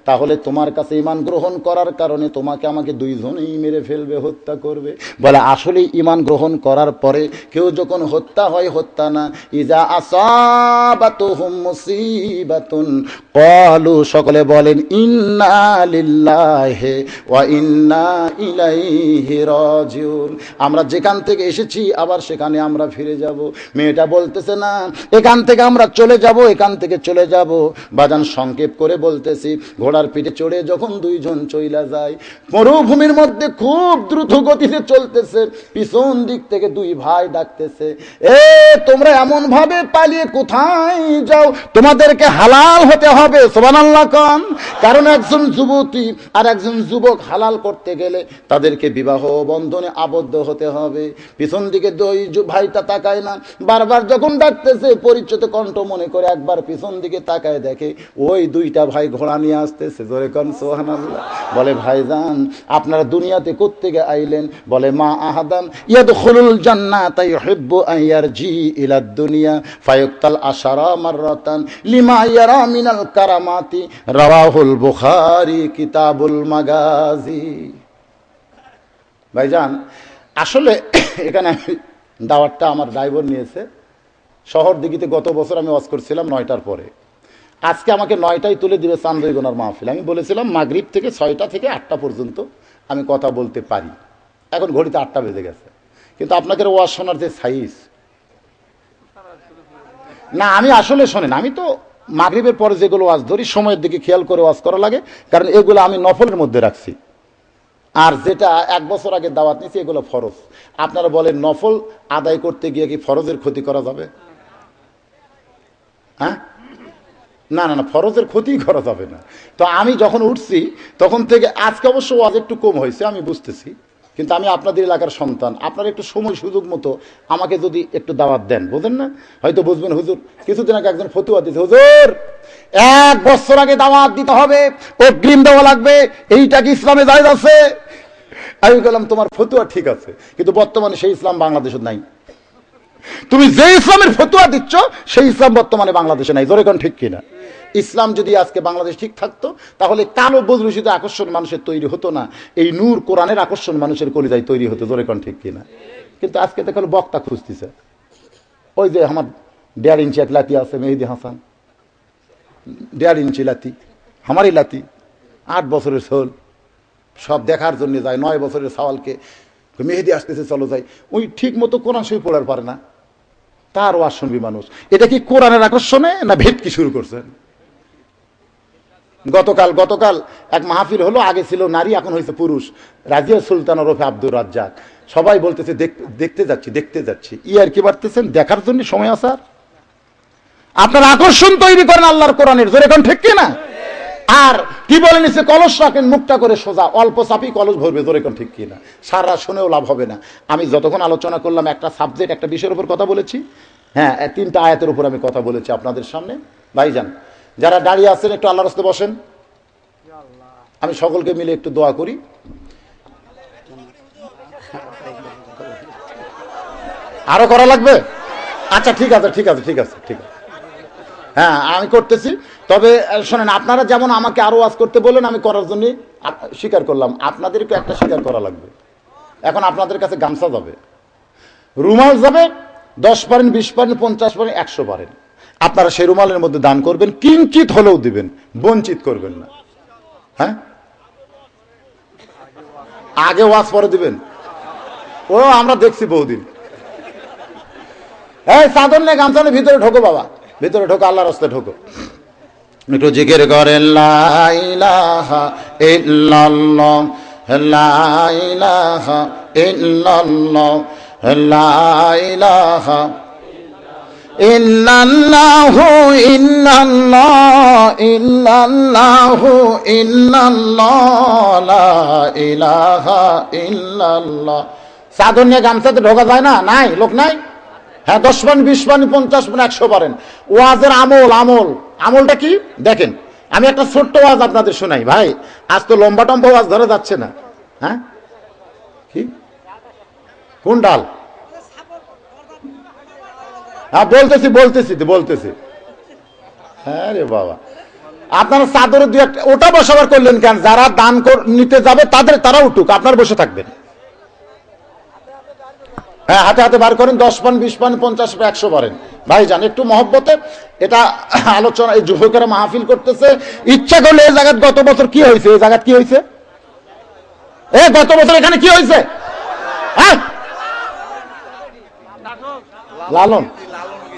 তাহলে তোমার কাছে ঈমান গ্রহণ করার কারণে তোমাকে আমাকে দুইজনেই মেরে ফেলবে, হত্যা করবে। বলে, আসলে ঈমান গ্রহণ করার পরে কেউ যখন হত্যা হয়, হত্যা না, ইজা আসাবাতুহুম মুসিবাতুন ক্বালু, সকলে বলেন ইন্না লিল্লাহি ওয়া ইন্না ইলাইহি রাজিউন। আমরা যেখান থেকে এসেছি আবার সেখানে আমরা ফিরে যাব। মেয়েটা বলতেছে, না, এখান থেকে আমরা চলে যাব, এখান থেকে চলে যাব। বাজান, সংক্ষেপ করে বলতেছি, ঘোড়ার পিঠে চড়ে যখন দুইজন চইলা যায়, মরুভূমির মধ্যে খুব দ্রুত গতিতে চলতেছে, পিছন দিক থেকে দুই ভাই ডাকতেছে, এ তোমরা এমন ভাবে পালিয়ে কোথায় যাও? তোমাদেরকে হালাল হতে হবে। সুবহানাল্লাহ কোন? কারণ একজন যুবতী আর একজন যুবক হালাল করতে গেলে তাদেরকে বিবাহ বন্ধনে আবদ্ধ হতে হবে। পিছন দিকে দুই ভাইটা তাকায় না, বারবার যখন ডাকতেছে পরিচিত কণ্ঠ মনে করে একবার পিছন দিকে তাকায় দেখে ওই দুইটা ভাই ঘোড়া নিয়ে আসতেছে। জোরে কোন সুবহানাল্লাহ। বলে, ভাইজান, আপনারা দুনিয়াতে কোত্থেকে আইলেন? বলে, মা আহাদান ইয়াদখুলুল জান্নাতা ইউহিব্বু আন ইয়ারজি ইলা দুনিয়া ফায়ুক্তাল আশারা মাররাতান লিমা ইয়ারা মিনাল কারামাতি, রাওয়াহুল বুখারী কিতাবুল মাগাজি। ভাইজান, আসলে এখানে দাওয়াতটা আমার ড্রাইভার নিয়েছে। শহর দিঘিতে গত বছর আমি ওয়াজ করছিলাম 9টার পরে। আজকে আমাকে 9টায় তুলে দিবে চান্দইগোনার মাহফিল। আমি বলেছিলাম মাগরিব থেকে 6টা থেকে 8টা পর্যন্ত আমি কথা বলতে পারি। এখন ঘড়িতে 8টা বেজে গেছে, কিন্তু আপনাদের ওয়াজ শোনার যে সাইজ, না আমি আসলে শোনেন, আমি তো মাগরিবের পরে যেগুলো ওয়াজ ধরি সময়ের দিকে খেয়াল করে ওয়াজ করা লাগে, কারণ এগুলো আমি নফলের মধ্যে রাখছি। আর যেটা 1 বছর আগে দাওয়াত নিয়েছি এগুলো ফরজ। আপনারা বলেন, নফল আদায় করতে গিয়ে কি ফরজের ক্ষতি করা যাবে? হ্যাঁ, না না না, ফরজের ক্ষতি করা যাবে না। তো আমি যখন উঠছি তখন থেকে আজকে অবশ্য ওয়াজ একটু কম হয়েছে, আমি বুঝতেছি, কিন্তু আমি আপনাদের এলাকার সন্তান, আপনারা একটু সময় সুযোগ মতো আমাকে যদি একটু দাওয়াত দেন, বুঝেন না, হয়তো বুঝবেন। হুজুর কিছুদিন আগে একজন ফতুয়া দিতে, হুজুর 1 বছর আগে দাওয়াত দিতে হবে, অগ্রিম দেওয়া লাগবে, এইটা কি ইসলামে জায়েজ আছে? আমি বললাম, তোমার ফতুয়া ঠিক আছে, কিন্তু বর্তমানে সেই ইসলাম বাংলাদেশে নাই। তুমি যে ইসলামের ফতুয়া দিচ্ছ সেই ইসলাম বর্তমানে বাংলাদেশে নাই। জোরে কোন ঠিক কিনা? ইসলাম যদি আজকে বাংলাদেশ ঠিক থাকতো তাহলে কালো বদরুশিতে আকর্ষণ মানুষের তৈরি হতো না, এই নূর কোরআনের আকর্ষণ মানুষের কলিজায় তৈরি হতো। জোরে কোন ঠিক কিনা? কিন্তু আজকে দেখো বক্তা খুঁজতেছে। ওই যে আমার 1.5 ইঞ্চি এক লাতি আছে, মেহেদি হাসান, 1.5 ইঞ্চি লাতি, আমারই লাতি, 8 বছরের সোল, সব দেখার জন্য যায়। 9 বছরের সওয়ালকে মেহেদি আসতেছে, চলো যাই। ওই ঠিক মতো কোরআন শরীফ পড়ার পারে না, তার ওয়াজ শুনবি মানুষ। এটা কি কোরআনের আকর্ষণে না ভেটকি শুরু করছেন? গতকাল এক মাহফিল হলো, আগে ছিল নারী, এখন হয়েছে পুরুষ। রাজিয়া সুলতান ওরফে আব্দুর রাজ্জাক, সবাই বলতেছে দেখতে যাচ্ছি। আর কি বাড়তেছেন, দেখার জন্য সময় আছে? আর আপনার আকর্ষণ তৈরি করেন আল্লাহর কোরআনের, জোরে কোন ঠিক কিনা? আর কি বলে নিছে, কলস রাখেন মুখটা করে সোজা, অল্প চাপি কলস ভরবে, জোরে কোন ঠিক কিনা? সারা শুনেও লাভ হবে না। আমি যতক্ষণ আলোচনা করলাম একটা সাবজেক্ট, একটা বিষয়ের উপর কথা বলেছি, হ্যাঁ 3টা আয়াতের উপর আমি কথা বলেছি আপনাদের সামনে। ভাইজান যারা দাঁড়িয়ে আছেন একটু আল্লাহর রাস্তায় বসেন, আমি সকলকে মিলে একটু দোয়া করি। আরো করা লাগবে? আচ্ছা ঠিক আছে। হ্যাঁ আমি করতেছি। তবে শোনেন, আপনারা যেমন আমাকে আরো ওয়াজ করতে বললেন, আমি করার জন্য স্বীকার করলাম, আপনাদেরকে একটা স্বীকার করা লাগবে। এখন আপনাদের কাছে গামছা যাবে, রুমাল যাবে, 10 পারেন, 20 পারেন, 50 পারেন, 100 পারেন। আপনারা সেই রুমালের মধ্যে দান করবেন, কিঞ্চিত হলেও দিবেন, বঞ্চিত করবেন না। হ্যাঁ আগে ওয়াজ পরে দিবেন, ও আমরা দেখছি বহুদিন। এই চাদর নিয়ে গামছা নিয়ে ভিতরে ঢোকো বাবা, ভিতরে ঢোকো, আল্লাহর রাস্তায় ঢোকো। একটু জিকির করেন, লা ইলাহা ইল্লাল্লাহ, লা ইলাহা ইল্লাল্লাহ, লা ইলাহা ইল্লাল্লাহু ইল্লাল্লাহু ইল্লাল্লাহ, লা ইলাহা ইল্লাল্লাহ। চাদর নিয়ে গামছাতে ঢোকা যায় না? নাই, লোক নাই? হ্যাঁ 10 পান, 20 পান, 50 পান, 100 পারেন। ওয়াজের আমলটা কি দেখেন। আমি একটা ছোট্ট ওয়াজ আপনাদের শোনাই ভাই, আজ তো লম্বা টম্বা ওয়াজ ধরে যাচ্ছে না। হ্যাঁ কি কোন ডাল? হ্যাঁ বলতেছি। হ্যাঁ রে বাবা, আপনারা চাদরের 2-1 ওটা বসাবার করলেন কেন? যারা দান নিতে যাবে তারা উঠুক, আপনার বসে থাকবেন। হ্যাঁ হাতে বার করেন, 10 পান, 20 পান, 50 পান, 100 পারেন। ভাই জান একটু মহব্বতে এটা আলোচনা, এই যুবকেরা মাহফিল করতেছে, ইচ্ছা করলে এই জায়গায় গত বছর কি হয়েছে, এই জায়গায় কি হয়েছে, গত বছর এখানে কি হয়েছে? হ্যাঁ লালন,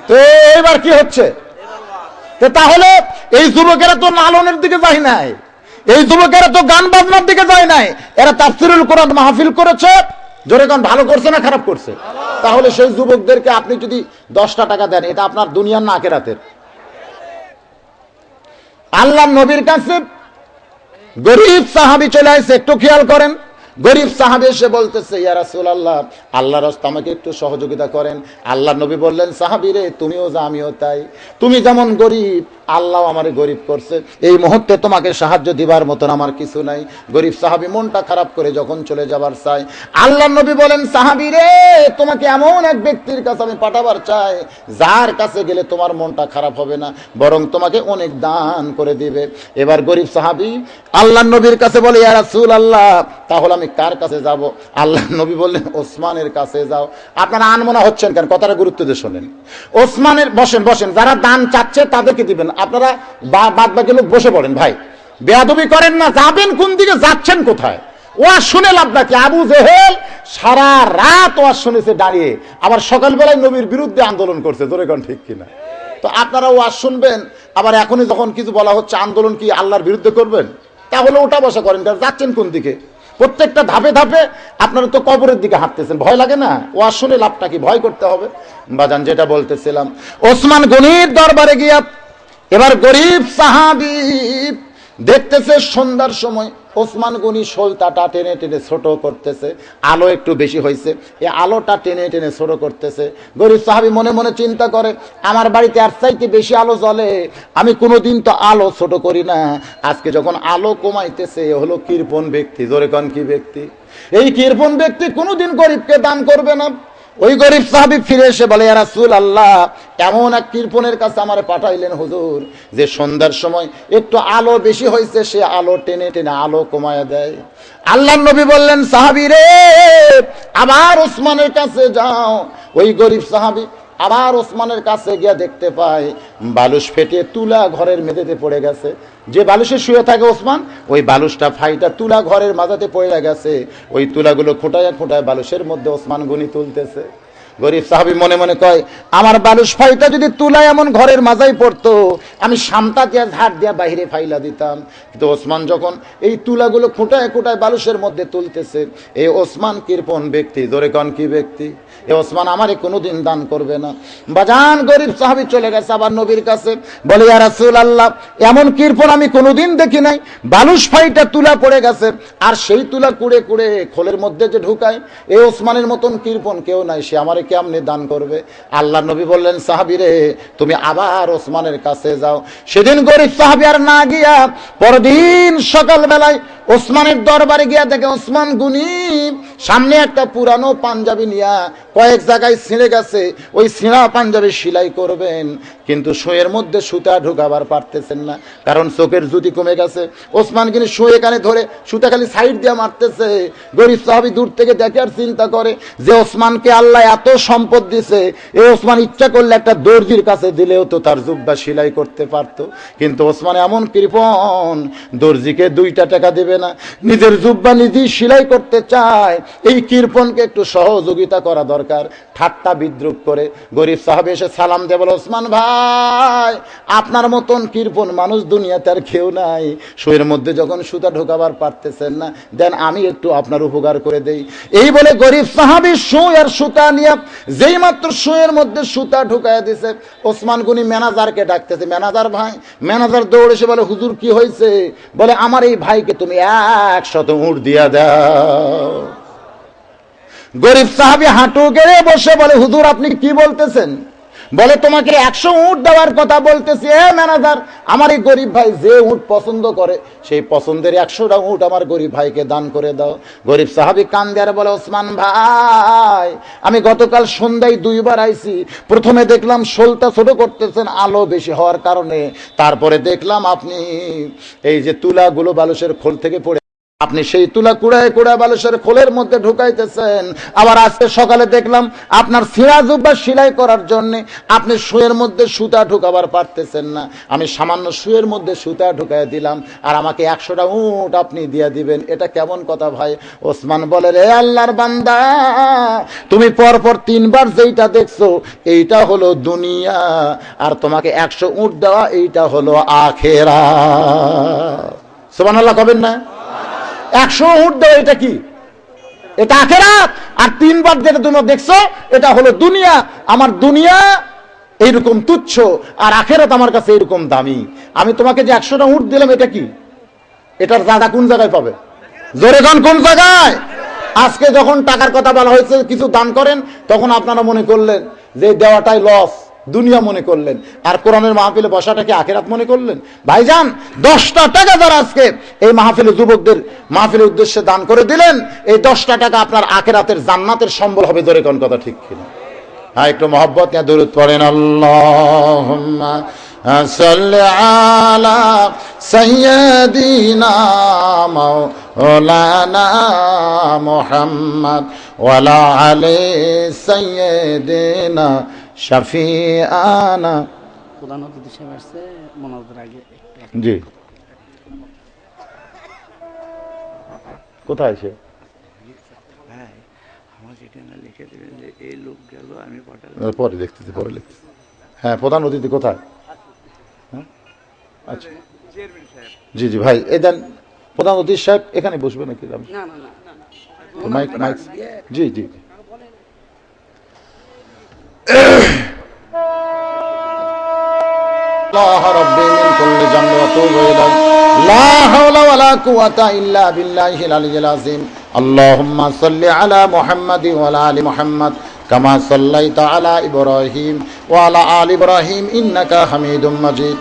তো এইবার কি হচ্ছে? তাহলে এই যুবকেরা তো লালনের দিকে যায় নাই, এই যুবকেরা তো গান বাজনার দিকে যায় নাই, এরা তাফসীরুল কোরআন মাহফিল করেছে। জোরে কোন ভালো করছে না খারাপ করছে? তাহলে সেই যুবকদেরকে আপনি যদি 10টা টাকা দেন, এটা আপনার দুনিয়ার না আখিরাতের? আল্লাহর নবীর কাছে গরীব সাহাবী চলে আসে, একটু খেয়াল করেন। গরীব সাহাবী এসে বলতেছে, ইয়া রাসূলুল্লাহ, আল্লাহর রাস্তায় আমাকে একটু সহযোগিতা করেন। আল্লাহর নবী বললেন, সাহাবী রে, তুমিও যা আমিও তাই, তুমি যেমন গরীব, আল্লাহ আমারে গরীব করছে, এই মুহূর্তে তোমাকে সাহায্য দিবার মতন আমার কিছু নাই। গরীব সাহাবী মনটা খারাপ করে যখন চলে যাবার চাই, আল্লাহর নবী বলেন, সাহাবী রে, তোমাকে এমন এক ব্যক্তির কাছে আমি পাঠাবার চাই, যার কাছে গেলে তোমার মনটা খারাপ হবে না, বরং তোমাকে অনেক দান করে দিবে। এবার গরীব সাহাবী আল্লাহর নবীর কাছে বলে, ইয়া রাসূলুল্লাহ, তাহলে আমি কার কাছে যাব? আল্লাহর নবী বললেন, ওসমানের কাছে যাও। আপনারা আনমনা হচ্ছেন কেন? কথাটা গুরুত্ব দিয়ে শোনেন। ওসমানের, বসেন, যারা দান চাচ্ছে তাদেরকে দিবেন, আপনারা বাদ বাকি লোক বসে পড়েন। ভাই বেয়াদবি করেন না, যাবেন কোন দিকে, যাচ্ছেন কোথায়? ওয়াজ শুনে লাভ নাকি? আবু জেহেল সারা রাত ওয়াজ শুনেছে দাঁড়িয়ে, আবার সকালবেলায় নবীর বিরুদ্ধে আন্দোলন করছে, জোরে কোন ঠিক কিনা? তো আপনারা ওয়াজ শুনবেন, আবার এখনই যখন কিছু বলা হচ্ছে আন্দোলন কি আল্লাহর বিরুদ্ধে করবেন? তাহলে ওটা বসা করেন, যাচ্ছেন কোন দিকে? প্রত্যেকটা ধাপে ধাপে আপনারা তো কবরের দিকে হাঁটতেছেন, ভয় লাগে না? ওয়াজ শুনে লাভটা কি? ভয় করতে হবে? বাজান যেটা বলতেছিলাম, ওসমান গনির দরবারে গিয়া এবার গরিব সাহাবী দেখতেছে সন্ধ্যার সময় ওসমান গনি সলতাটা টেনে টেনে ছোট করতেছে, আলো একটু বেশি হয়েছে, এই আলোটা টেনে টেনে ছোট করতেছে। গরিব সাহাবী মনে মনে চিন্তা করে, আমার বাড়িতে আর চাইতে বেশি আলো জ্বলে, আমি কোনোদিন তো আলো ছোট করি না, আজকে যখন আলো কমাইতেছে, হলো কৃপণ ব্যক্তি। জোরে কোন কি ব্যক্তি? এই কৃপণ ব্যক্তি কোনোদিন গরিবকে দান করবে না। ওই গরিব সাহাবী ফিরে এসে বলে, ইয়া রাসূলুল্লাহ, এমন এক কৃপণের কাছে আমারে পাঠাইলেন হুজুর, যে সন্ধ্যার সময় একটু আলো বেশি হয়েছে, সে আলো টেনে টেনে আলো কমায় দেয়। আল্লাহর নবী বললেন, সাহাবী রে, আবার ওসমানের কাছে যাও। ওই গরিব সাহাবী আবার ওসমানের কাছে গিয়া দেখতে পায় বালুশ ফেটে তুলা ঘরের মেঝেতে পড়ে গেছে। যে বালুশে শুয়ে থাকে ওসমান, ওই বালুশটা ফাইটা তুলা ঘরের মাঝাতে পড়ে গেছে। ওই তুলাগুলো খোঁটায় খোঁটায় বালুশের মধ্যে ওসমান গনি তুলতেছে। গরিব সাহাবী মনে মনে কয়, আমার বালুস ফাইটা যদি তুলায় এমন ঘরের মাঝাই পড়তো, আমি সামটা দিয়া ঝাড় দিয়া বাইরে ফাইলা দিতাম। কিন্তু ওসমান যখন এই তুলাগুলো খুঁটায় খুঁটায় বালুসের মধ্যে তুলতেছে, এই ওসমান কৃপণ ব্যক্তি, জোরে কন কি ব্যক্তি, এ ওসমান আমারে কোনোদিন দান করবে না। বাজান গরিব সাহাবী চলে গেছে আবার নবীর কাছে, বলে ইয়া রাসূলুল্লাহ, এমন কৃপণ আমি কোনোদিন দেখি নাই, বালুস ফাইটা তুলা পড়ে গেছে, আর সেই তুলা কুড়ে কুড়ে খোলের মধ্যে যে ঢুকায়, এই ওসমানের মতন কৃপণ কেউ নাই, সে আমারে কেমনে দান করবে? আল্লাহ নবী বললেন, সাহাবী রে, তুমি আবার ওসমানের কাছে যাও। সেদিন গরিব সাহাবী আর না গিয়া পরদিন সকাল বেলায় ওসমানের দরবারে গিয়া দেখে ওসমান গুনি সামনে একটা পুরানো পাঞ্জাবি নিয়া কয়েক জায়গায় ছিঁড়ে গেছে, ওই ছিঁড়া পাঞ্জাবি সেলাই করবেন, কিন্তু শুয়ের মধ্যে সুতা ঢুকাবার পারতেছেন না, কারণ চোখের জ্যোতি কমে গেছে। ওসমান কিন্তু শুয়ে কানে ধরে সুতা খালি সাইড দিয়া মারতেছে। গরিব সাহাবী দূর থেকে দেখে আর চিন্তা করে যে ওসমানকে আল্লাহ এত সম্পদ দিছে, এই ওসমান ইচ্ছা করলে একটা দর্জির কাছে দিলেও তো তার জুব্বা সেলাই করতে পারতো, কিন্তু ওসমান এমন কৃপণ, দর্জিকে 2টা টাকা দেবে না, নিজের জুব্বা নিজেই সেলাই করতে চায়। এই কৃপণকে একটু সহযোগিতা করা দরকার। ঠাট্টা বিদ্রুপ করে গরিব সাহাবী এসে সালাম দিয়ে বলে, ওসমান ভাই, আপনার মতন কৃপণ মানুষ দুনিয়াতে আর কেউ নাই, শুয়ের মধ্যে যখন সুতা ঢোকাবার পারতেছেন না, দেন আমি একটু আপনার উপকার করে দেই। এই বলে গরিব সাহাবী সুই আর সুতা নিয়ে যেই মাত্র শুয়ের মধ্যে সুতা ঢুকাইয়া দিছে, ওসমান গনি ম্যানেজারকে ডাকতেছে, ম্যানেজার ভাই। ম্যানেজার দৌড়ে এসে বলে, হুজুর কি হয়েছে? বলে, আমার এই ভাইকে তুমি 100 উট দিয়া দাও। গরিব সাহাবী হাঁটু গেড়ে বসে বলে, হুজুর আপনি কি বলতেছেন? বলে, তোমাকে 100 উট দেওয়ার কথা বলতেছি। ম্যানেজার, আমার এই গরিব ভাই যে উট পছন্দ করে, সেই পছন্দের 100টা উট আমার গরিব ভাইকে দান করে দাও। গরিব সাহাবী কান দিয়ে বলে, ওসমান ভাই, আমি গতকাল সন্ধ্যায় 2বার আইছি। প্রথমে দেখলাম শোলটা ছোট করতেছেন আলো বেশি হওয়ার কারণে, তারপরে দেখলাম আপনি এই যে তুলাগুলো বালুশের খোল থেকে পড়ে, আপনি সেই তুলা কুড়ায় কুড়ায় বালুশের খোলের মধ্যে ঢুকাইতেছেন। আবার আজকে সকালে দেখলাম আপনার ছিঁড়া জুব্বা সেলাই করার জন্য আপনি শুয়ের মধ্যে সুতা ঢুকাবার পারতেছেন না, আমি সামান্য শুয়ের মধ্যে সুতা ঢুকাই দিলাম, আর আমাকে 100টা উট আপনি দিয়ে দিবেন, এটা কেমন কথা ভাই? ওসমান বলে, রে আল্লাহর বান্দা, তুমি পরপর 3বার যেইটা দেখছো এইটা হলো দুনিয়া, আর তোমাকে 100 উট দেওয়া এইটা হলো আখিরাত। সুবহানাল্লাহ কবেন না? 100 উট দেওয়া এটা কি? এটা আখিরাত। আর 3বার যেটা তুমি দেখছো এটা হলো দুনিয়া। আমার দুনিয়া এইরকম তুচ্ছ, আর আখিরাত আমার কাছে এইরকম দামি। আমি তোমাকে যে 100টা উট দিলাম, এটা কি? এটার জায়গা কোন জায়গায় পাবে? জোরে গান কোন জায়গায়? আজকে যখন টাকার কথা বলা হয়েছে কিছু দান করেন, তখন আপনারা মনে করলেন যে দেওয়াটাই লস, দুনিয়া মনে করলেন, আর কোরআনের মাহফিলে বসাটাকে আখিরাত মনে করলেন। ভাইজান, 10টা টাকা যারা আজকে এই মাহফিলে যুবকদের মাহফিলের উদ্দেশ্যে দান করে দিলেন, এই 10টা টাকা আপনার আখিরাতের জান্নাতের সম্বল হবে। জোরে কোন কথা ঠিক কিনা? হ্যাঁ, একটু মহব্বত নিয়ে দরুদ পড়েন। আল্লাহুম্মা সাল্লি আলা সাইয়্যিদিনা মাওলানা মুহাম্মদ ওয়া আলা আলি সাইয়্যিদিনা শাফিআনা। প্রধান অতিথি সাহেব আসছে, মনোজের আগে জি, কোথায় আছে? ভাই আমাকে এখানে লিখে দেবেন যে এই লোক গেল, আমি পাঠালাম। পরে দেখতেছি, পরে লিখতেছি। হ্যাঁ, প্রধান অতিথি কোথায়? আচ্ছা, জি জি ভাই, এই দেন প্রধান অতিথি সাহেব এখানে বসবে নাকি? না না না, মাইক মাইক, জি জি। আল্লাহ রাব্বি মিন কুল্লি জামবি ওয়া তুবু ইলাইহি, লা হাওলা ওয়ালা কুওয়াতা ইল্লা বিল্লাহিল আলিয়্যিল আযীম। আল্লাহুম্মা সাল্লি আলা মুহাম্মাদিন ওয়া আলা আলি মুহাম্মাদ কামা সাল্লাইতা আলা ইব্রাহিম ওয়া আলা আলি ইব্রাহিম ইন্নাকা হামিদুম মাজিদ।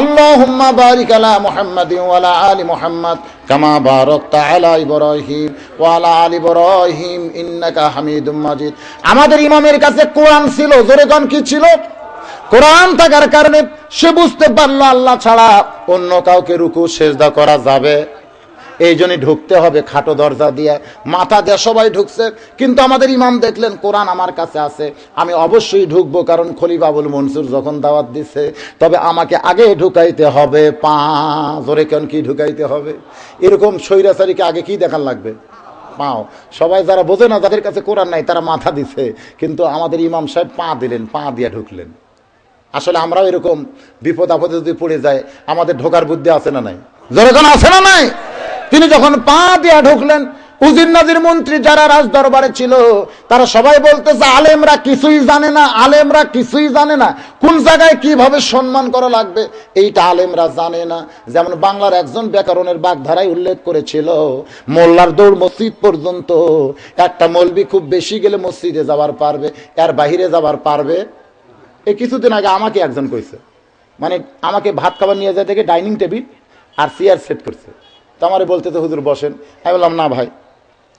আল্লাহুম্মা বারিক আলা মুহাম্মাদিন ওয়া আলা আলি মুহাম্মাদ কামা বারাকতা আলা ইব্রাহিম ওয়া আলা আলি ইব্রাহিম ইন্নাকা হামিদুম মাজিদ। আমাদের ইমামের কাছে কোরআন ছিল। জোরে কোন কি ছিল? কোরআন থাকার কারণে সে বুঝতে পারলো আল্লাহ ছাড়া অন্য কাউকে রুকু সেজদা করা যাবে, এই জন্য ঢুকতে হবে খাটো দরজা দিয়ে, মাথা দিয়ে সবাই ঢুকছে। কিন্তু আমাদের ইমাম দেখলেন কোরআন আমার কাছে আছে, আমি অবশ্যই ঢুকবো, কারণ খলিফা আবুল মনসুর যখন দাওয়াত দিছে, তবে আমাকে আগে ঢুকাইতে হবে পা। জোরে কেন কি ঢুকাইতে হবে? এরকম স্বৈরাচারীকে আগে কি দেখার লাগবে? পাও। সবাই যারা বোঝে না, যাদের কাছে কোরআন নাই, তারা মাথা দিছে, কিন্তু আমাদের ইমাম সাহেব পা দিলেন, পা দিয়ে ঢুকলেন। আসলে আমরাও এরকম বিপদ আপদে যদি পড়ে যায়, আমাদের ঢোকার বুদ্ধি আছে না নাই? যেরকম আছে না নাই? তিনি যখন পা দিয়ে ঢুকলেন, উজির নাজির মন্ত্রী যারা রাজ দরবারে ছিল, তারা সবাই বলতেছে আলেমরা কিছুই জানে না, আলেমরা কিছুই জানে না, কোন জায়গায় কিভাবে সম্মান করা লাগবে এইটা আলেমরা জানে না। যেমন বাংলার একজন ব্যাকরণের বাগধারায় উল্লেখ করেছিল, মোল্লার দৌড় মসজিদ পর্যন্ত, একটা মৌলবি খুব বেশি গেলে মসজিদে যাবার পারবে, এর বাহিরে যাবার পারবে। এই কিছুদিন আগে আমাকে একজন কইছে, মানে আমাকে ভাত খাবার নিয়ে যায় থেকে ডাইনিং টেবিল আর চেয়ার সেট করছে, তো আমারে বলতেছে হুজুর বসেন। আমি বললাম না ভাই,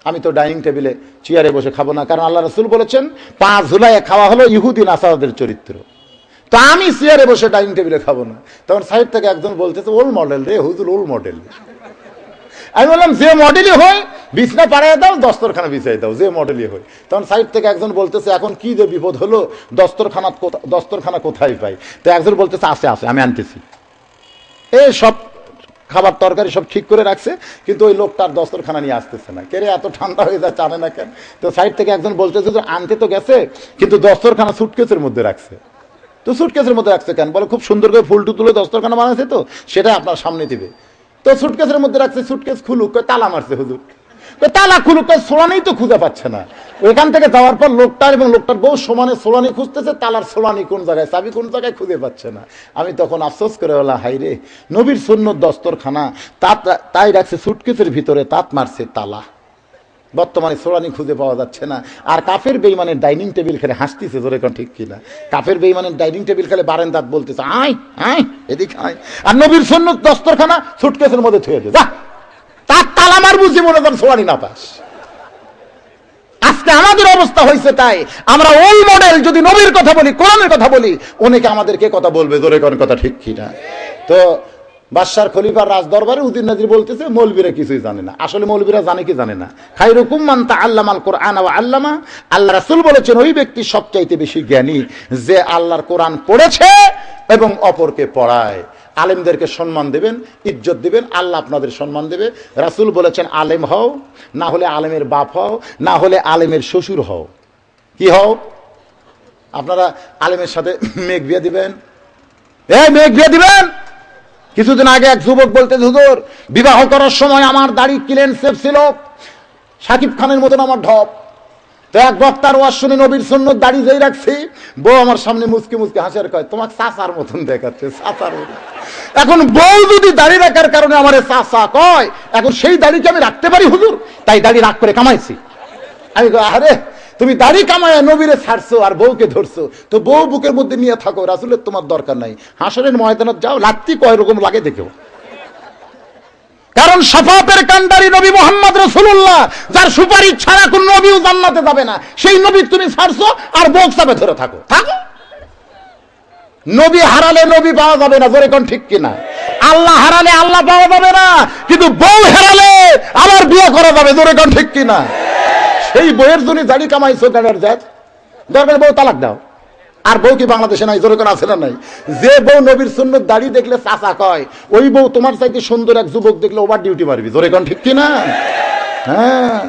আমি তো ডাইনিং টেবিলে চেয়ারে বসে খাবো না, কারণ আল্লাহ রাসূল বলেছেন 5 জুলাই খাওয়া হলো ইহুদি নাসারাদের চরিত্র, তো আমি চেয়ারে বসে ডাইনিং টেবিলে খাবো না। তখন সাইড থেকে একজন বলতেছে ওল্ড মডেল রে হুজুর, ওল্ড মডেল। আমি বললাম যে মডেলই হয় বিছনা পাড়ায় দাও, দস্তরখানা বিছাই দাও, যে মডেলই হয়। তখন সাইড থেকে একজন বলতেছে এখন কি যে বিপদ হলো, দস্তরখানা কোথায় পাই? তো একজন বলতেছে আছে আছে, আমি আনতেছি। এই সব খাবার তরকারি সব ঠিক করে রাখছে, কিন্তু ওই লোকটার দস্তরখানা নিয়ে আসতেছে না। কে রে এত ঠান্ডা হয়ে যায়, জানে না কেন? তো সাইড থেকে একজন বলতেছে যে আনতে তো গেছে, কিন্তু দস্তরখানা সুটকেসের মধ্যে রাখছে। তো সুটকেসের মধ্যে রাখছে কেন? বলে খুব সুন্দর করে ফুলটু তুলে দস্তরখানা বানাইছে, তো সেটা আপনার সামনে দিবে। তো সুটকেসের মধ্যে রাখছে, সুটকেস খুলুক, তালা মারছে হুজুর, তালা খুলুক, সোলানি তো খুঁজে পাচ্ছে না। ওইখান থেকে যাওয়ার পর লোকটার এবং লোকটার বউ সমানে সোলানি খুঁজতেছে, তালার সোলানি কোন জায়গায়, চাবি কোন জায়গায় খুঁজে পাচ্ছে না। আমি তখন আফসোস করে বললাম হাই রে, নবীর সুন্নত দস্তরখানা তাই রাখছে সুটকেসের ভিতরে, তাত মারছে তালা। বর্তমানে সোলানি খুঁজে পাওয়া যাচ্ছে না। আর কাফের বেঈমানের ডাইনিং টেবিল খেলে হাসতেছে, জোরে কোন ঠিক কিনা? কাফের বেঈমানের ডাইনিং টেবিল খেলে বারান্দাত বলতেছে আয় আয় এদিকে আয়, আর নবীর সুন্নত দস্তরখানা সুটকেসের মধ্যে থুয়ে দে, যা তার তালা মার বুঝি মনে করেন সোলানি না পাস। আজকে আমাদের অবস্থা হয়েছে তাই, আমরা ওই মডেল যদি নবীর কথা বলি, কোরআনের কথা বলি, অনেকে আমাদেরকে কথা বলবে, জোরে কোন কথা ঠিক কিনা? তো বাদশার খলিফার রাজ দরবারে উদ্দিন নাজির বলতেছে মৌলবীরা কিছুই জানে না। আসলে মৌলবীরা জানে কি জানে না? খায়রুকুম মান তাআল্লামাল কোরআন ওয়া আল্লামা। আল্লাহ রাসূল বলেছেন ওই ব্যক্তি সবচাইতে বেশি জ্ঞানী যে আল্লাহর কোরআন পড়েছে এবং অপরকে পড়ায়। আলেমদেরকে সম্মান দেবেন, ইজ্জত দিবেন, আল্লাহ আপনাদের সম্মান দেবে। রাসূল বলেছেন আলেম হও, না হলে আলেমের বাপ হও, না হলে আলেমের শ্বশুর হও। কি হও? আপনারা আলেমের সাথে মেঘ বিয়ে দিবেন, মেঘ বিয়ে দিবেন। কিছুদিন আগে এক যুবক বলতে হুজুর বিবাহ করার সময় আমার দাড়ি ক্লিন শেভ ছিল, সাকিব খানের মতন আমার ঢপ। তো এক বক্তার ওয়াজ শুনে নবীর সুন্নত দাড়ি যেই রাখছি, বউ আমার সামনে মুচকি মুচকি হাসির কয় তোমাকে চাচার মতন দেখাচ্ছে, চাচার মতন। এখন বউ যদি দাড়ি রাখার কারণে আমার চাচা কয়, এখন সেই দাড়িকে আমি রাখতে পারি হুজুর, তাই দাড়ি রাগ করে কামাইছি। আমি কই আরে তুমি দাড়ি কামায় নবীরে ছাড়ছো আর বউকে ধরছো, তো বউ বুকের মধ্যে নিয়ে থাকো, রাসূলের তোমার দরকার নাই। হাসরের ময়দানত যাও, লাত্তি কয় রকম লাগে দেখো। কারণ শাফাতের কান্ডারি নবী মুহাম্মদ রাসূলুল্লাহ, যার সুপারিশ ছাড়া কোন নবীও জান্নাতে যাবে না, সেই নবী তুমি ছাড়ছো আর বউ চাপে ধরে থাকো। থাকো, নবী হারালে নবী পাওয়া যাবে না, জোরে কোন ঠিক কিনা? আল্লাহ হারালে আল্লাহ পাওয়া যাবে না, কিন্তু বউ হারালে আবার বিয়ে করা যাবে, জোরে কোন ঠিক কিনা? সেই বইয়ের জন্য দাড়ি কামাইছো কেনার জাত, দরকার বউ তালাক দাও। আর বউ কি বাংলাদেশে নাই? জোরে কোন আছে না নাই? যে বউ নবীর সুন্নত দাড়ি দেখলে চাচা কয়, ওই বউ তোমার চাইতে সুন্দর এক যুবক দেখলে ওভার ডিউটি মারবি, জোরে কোন ঠিক কিনা? হ্যাঁ,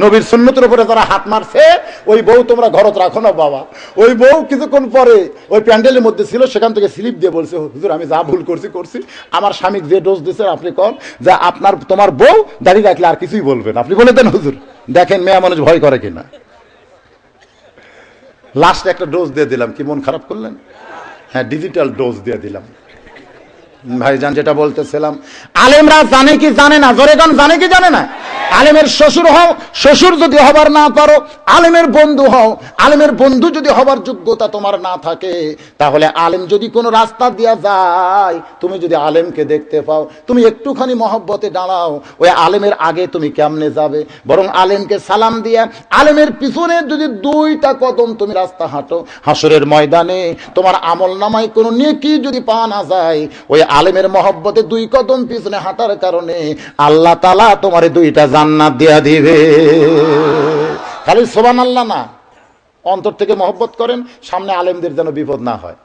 নবীর সুন্নতের উপরে যারা হাত মারছে ওই বউ তোমরা ঘরত রাখো না বাবা। ওই বউ কিছুক্ষণ পরে ওই প্যান্ডেলের মধ্যে ছিল, সেখান থেকে স্লিপ দিয়ে বলছে হুজুর আমি যা ভুল করছি, আমার স্বামী যে ডোজ দিচ্ছে আপনি কন যে তোমার বউ দাড়ি রাখলে আর কিছুই বলবেন, আপনি বলে দেন হুজুর। দেখেন মেয়ে মানুষ ভয় করে কিনা। লাস্ট একটা ডোজ দিয়ে দিলাম, কি মন খারাপ করলেন? হ্যাঁ, ডিজিটাল ডোজ দিয়ে দিলাম। ভাইজান যেটা বলতেছিলাম, আলেমরা জানে কি জানে না? জোরে গান জানে কি জানে না? আলেমের শ্বশুর হও, শ্বশুর যদি হবার না পারো, আলেমের বন্ধু হও। আলেমের বন্ধু যদি হবার যোগ্যতা তোমার না থাকে, তাহলে আলেম যদি কোনো রাস্তা দিয়া যায়, তুমি যদি আলেমকে দেখতে পাও, তুমি একটুখানি মহব্বতে দাঁড়াও, ওই আলেমের আগে তুমি কেমনে যাবে? বরং আলেমকে সালাম দিয়া আলেমের পিছনে যদি 2টা কদম তুমি রাস্তা হাঁটো, হাসরের ময়দানে তোমার আমল নামায় কোনো নেকি যদি পাওয়া না যায়, ওই আলেমের মহব্বতে 2 কদম পিছনে হাঁটার কারণে আল্লাহ তাআলা তোমারে 2টা জান্নাত দিয়া দিবে। খালি সুবহানাল্লাহ না, অন্তর থেকে মহব্বত করেন, সামনে আলেমদের যেন বিপদ না হয়।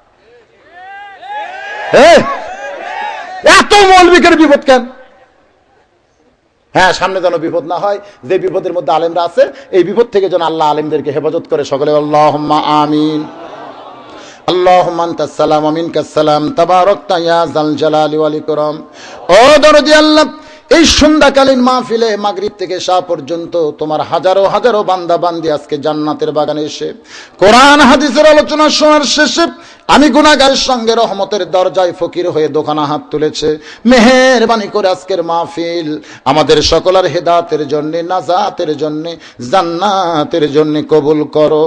এত মৌলবীদের বিপদ কেন? হ্যাঁ, সামনে যেন বিপদ না হয়। যে বিপদের মধ্যে আলেমরা আছে, এই বিপদ থেকে যেন আল্লাহ আলেমদেরকে হেফাজত করে। সকলে আল্লাহুম্মা আমিন। আল্লাহুম্মা আনতাস সালাম ওয়া মিনকাস সালাম, তাবারাকতা ইয়া যাল জালালি ওয়াল ইকরাম। ও দরদি আল্লাহ, এই সন্ধ্যাকালীন মাহফিলে মাগরিব থেকে শাহ পর্যন্ত তোমার হাজারো হাজারো বান্দা বান্দি আজকে জান্নাতের বাগানে এসে কোরআন হাদিসের আলোচনা শোনার শেষে আমি গুনাহগারের সঙ্গে রহমতের দরজায় ফকির হয়ে দোকানা হাত তুলেছে। মেহেরবানি করে আজকের মাহফিল আমাদের সকলের হেদায়েতের জন্য, নাজাতের জন্য, জান্নাতের জন্য কবুল করো।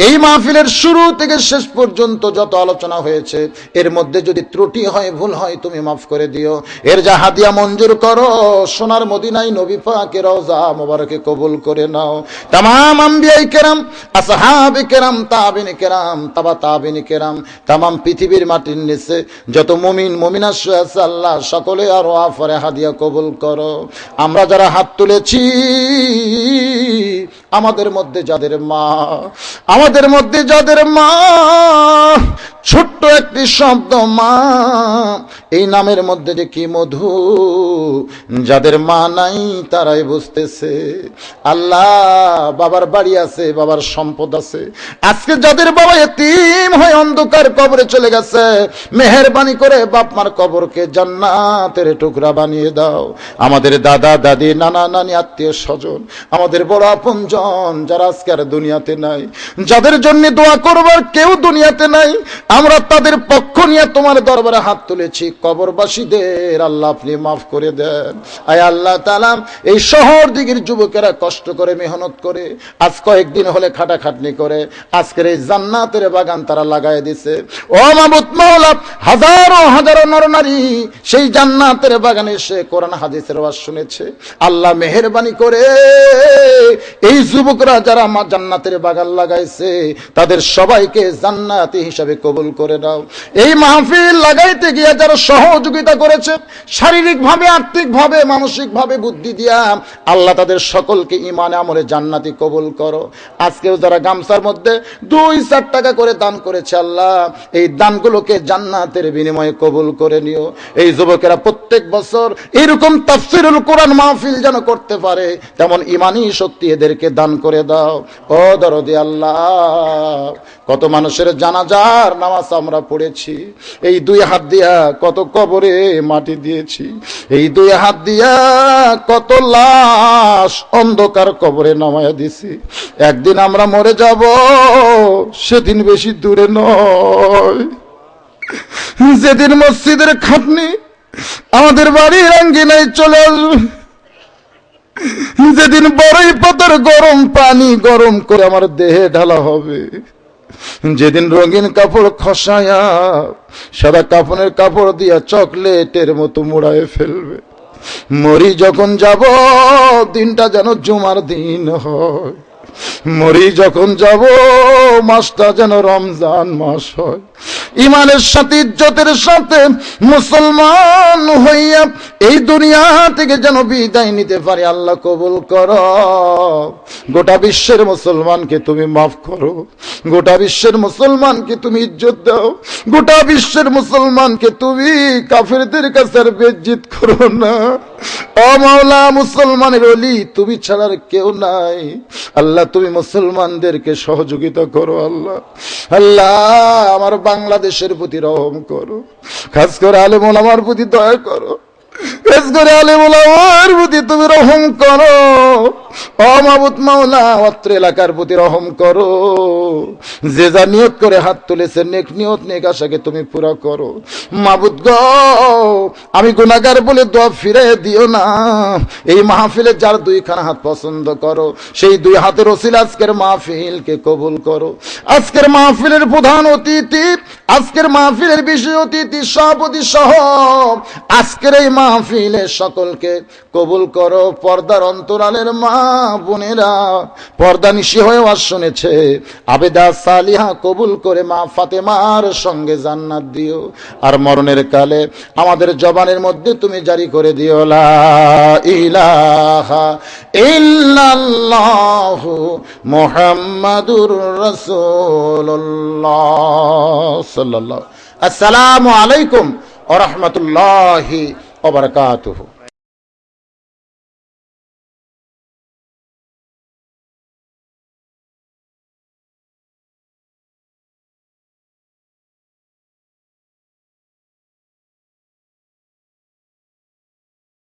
এই মাহফিলের শুরু থেকে শেষ পর্যন্ত যত আলোচনা হয়েছে এর মধ্যে যদি ত্রুটি হয়, ভুল হয়, তুমি মাফ করে দিও। এর যা হাদিয়া মঞ্জুর করো, সোনার মদিনায় নবী পাকের রওজা মোবারকে কবুল করে নাও। তামাম আম্বিয়ায়ে কেরাম, আসহাবে কেরাম, তাবিঈনে কেরাম, তাবা তাবিঈনে কেরাম, তামাম পৃথিবীর মাটির নিচে যত মুমিন মুমিনা আছে আল্লাহ সকলে আর ওয়াফরে হাদিয়া কবুল করো। আমরা যারা হাত তুলেছি, আমাদের মধ্যে যাদের মা ছোট্ট একটি শব্দ মা, এই নামের মধ্যে যে কি মধু, যাদের মা নাই তারাই বুঝতেছে। আল্লাহ, বাবার বাড়ি আছে, বাবার সম্পদ আছে, আজকে যাদের বাবা এতিম হয়ে অন্ধকার কবরে চলে গেছে, মেহেরবানি করে বাপ মার কবরকে জান্নাতের টুকরা বানিয়ে দাও। আমাদের দাদা দাদি, নানা নানি, আত্মীয় স্বজন, আমাদের বড় আপনজন যারা আজকে আর দুনিয়াতে নাই, যাদের জন্য দোয়া করবার কেউ দুনিয়াতে নাই, আমরা তাদের পক্ষ নিয়ে তোমার দরবারে হাত তুলেছি। কবরবাসীদের আল্লাহ আপনি মাফ করে দেন। আয় আল্লাহ তাআলা, এই শহর দিকের যুবকেরা কষ্ট করে মেহনত করে আজ কয়েকদিন হলে খাটাখাটনি করে আজকের এই জান্নাতের বাগান তারা লাগায় দিছে। ও মাবুদ মাওলা, হাজারো হাজারো নরনারী সেই জান্নাতের বাগানে এসে কোরআন হাদিসের ওয়াজ শুনেছে। আল্লাহ মেহেরবানি করে এই যুবকরা যারা জান্নাতের বাগান লাগাইছে তাদের সবাইকে জান্নাতি হিসাবে কবুল করে নাও। এই মাহফিল লাগাইতে গিয়ে যারা সহযোগিতা করেছে শারীরিক ভাবে, আর্থিক ভাবে, মানসিক ভাবে, বুদ্ধি দিয়া, আল্লাহ তাদের সকলকে ঈমানে আমলে জান্নাতি কবুল করো। আজকেও যারা গামছার মধ্যে 2-4 টাকা করে দান করেছে আল্লাহ, এই দানগুলোকে জান্নাতের বিনিময়ে কবুল করে নিও। এই যুবকেরা প্রত্যেক বছর এরকম তাফসীরুল কোরআন মাহফিল যেন করতে পারে তেমন ঈমানি শক্তি এদেরকে দান করে দাও। ও দরদি আল্লাহ, কত মানুষের জানাজার নামাজ আমরা পড়েছি, এই 2 হাত দিয়া কত কবরে মাটি দিয়েছি, এই 2 হাত দিয়া কত লাশ অন্ধকার কবরে নামায়া দিছি। একদিন আমরা মরে যাব, সেদিন বেশি দূরে নয়, যেদিন মসজিদের খাটনি আমাদের বাড়ির আঙ্গিনায় চলে আসবে, যেদিন বড়ই পাতার গরম পানি গরম করে আমার দেহে ঢালা হবে, যেদিন রঙিন কাপড় খসায়া সাদা কাফনের কাপড় দিয়া চকলেটের মতো মুড়ায় ফেলবে। মরি যখন যাব, দিনটা যেন জুমার দিন হয়। মরি যখন যাব, মাসটা যেন রমজান মাস হয়। ইমানের সাথে, ইজ্জতের সাথে মুসলমান হইয়া এই দুনিয়া থেকে যেন বিদায় নিতে পারি। আল্লাহ কবুল করো। গোটা বিশ্বের মুসলমানকে তুমি মাফ করো, গোটা বিশ্বের মুসলমানকে তুমি ইজ্জত দাও, গোটা বিশ্বের মুসলমানকে তুমি কাফেরদের কাছে আর বেইজ্জত করো না। ও মাওলা, মুসলমানের ওলি তুমি ছাড়া আর কেউ নাই। আল্লাহ, তুমি মুসলমানদেরকে সহযোগিতা করো। আল্লাহ, আল্লাহ আমার বাংলাদেশের প্রতি রহম করো, খাস করে আলেম ওলামার প্রতি দয়া করো, খাস করে আলেম ওলামার প্রতি তুমি রহম করো। ও মাবুদ মাওলা, অত্র এলাকার প্রতি রহম করো। যে যা নিয়ত করে হাত তুলেছে নেক নিয়ত, নেক আশাকে তুমি পুরা করো। মাবুদ গো, আমি গুনাহগার বলে দোয়া ফিরে দিও না। এই মাহফিলে যার 2খানা হাত পছন্দ করো, সেই 2 হাতের ওসিলা আজকের মাহফিলকে কবুল করো। আজকের মাহফিলের প্রধান অতিথি, আজকের মাহফিলের বিশেষ অতিথি, সভাপতি সহ আজকের এই মাহফিলে সকলকে কবুল করো। পর্দার অন্তরালের মা বোনেরা পর্দা নিশি হয়ে ওয়াজ শুনেছে, আবেদা সালিহা কবুল করে মা ফাতেমার সঙ্গে জান্নাত দিও। আর মরণের কালে আমাদের জবানের মধ্যে তুমি জারি করে দিও লা ইলাহা ইল্লাল্লাহু মুহাম্মাদুর রাসূলুল্লাহ সাল্লাল্লাহু। আসসালামু আলাইকুম ওয়া রাহমাতুল্লাহি ওয়া বারাকাতুহু।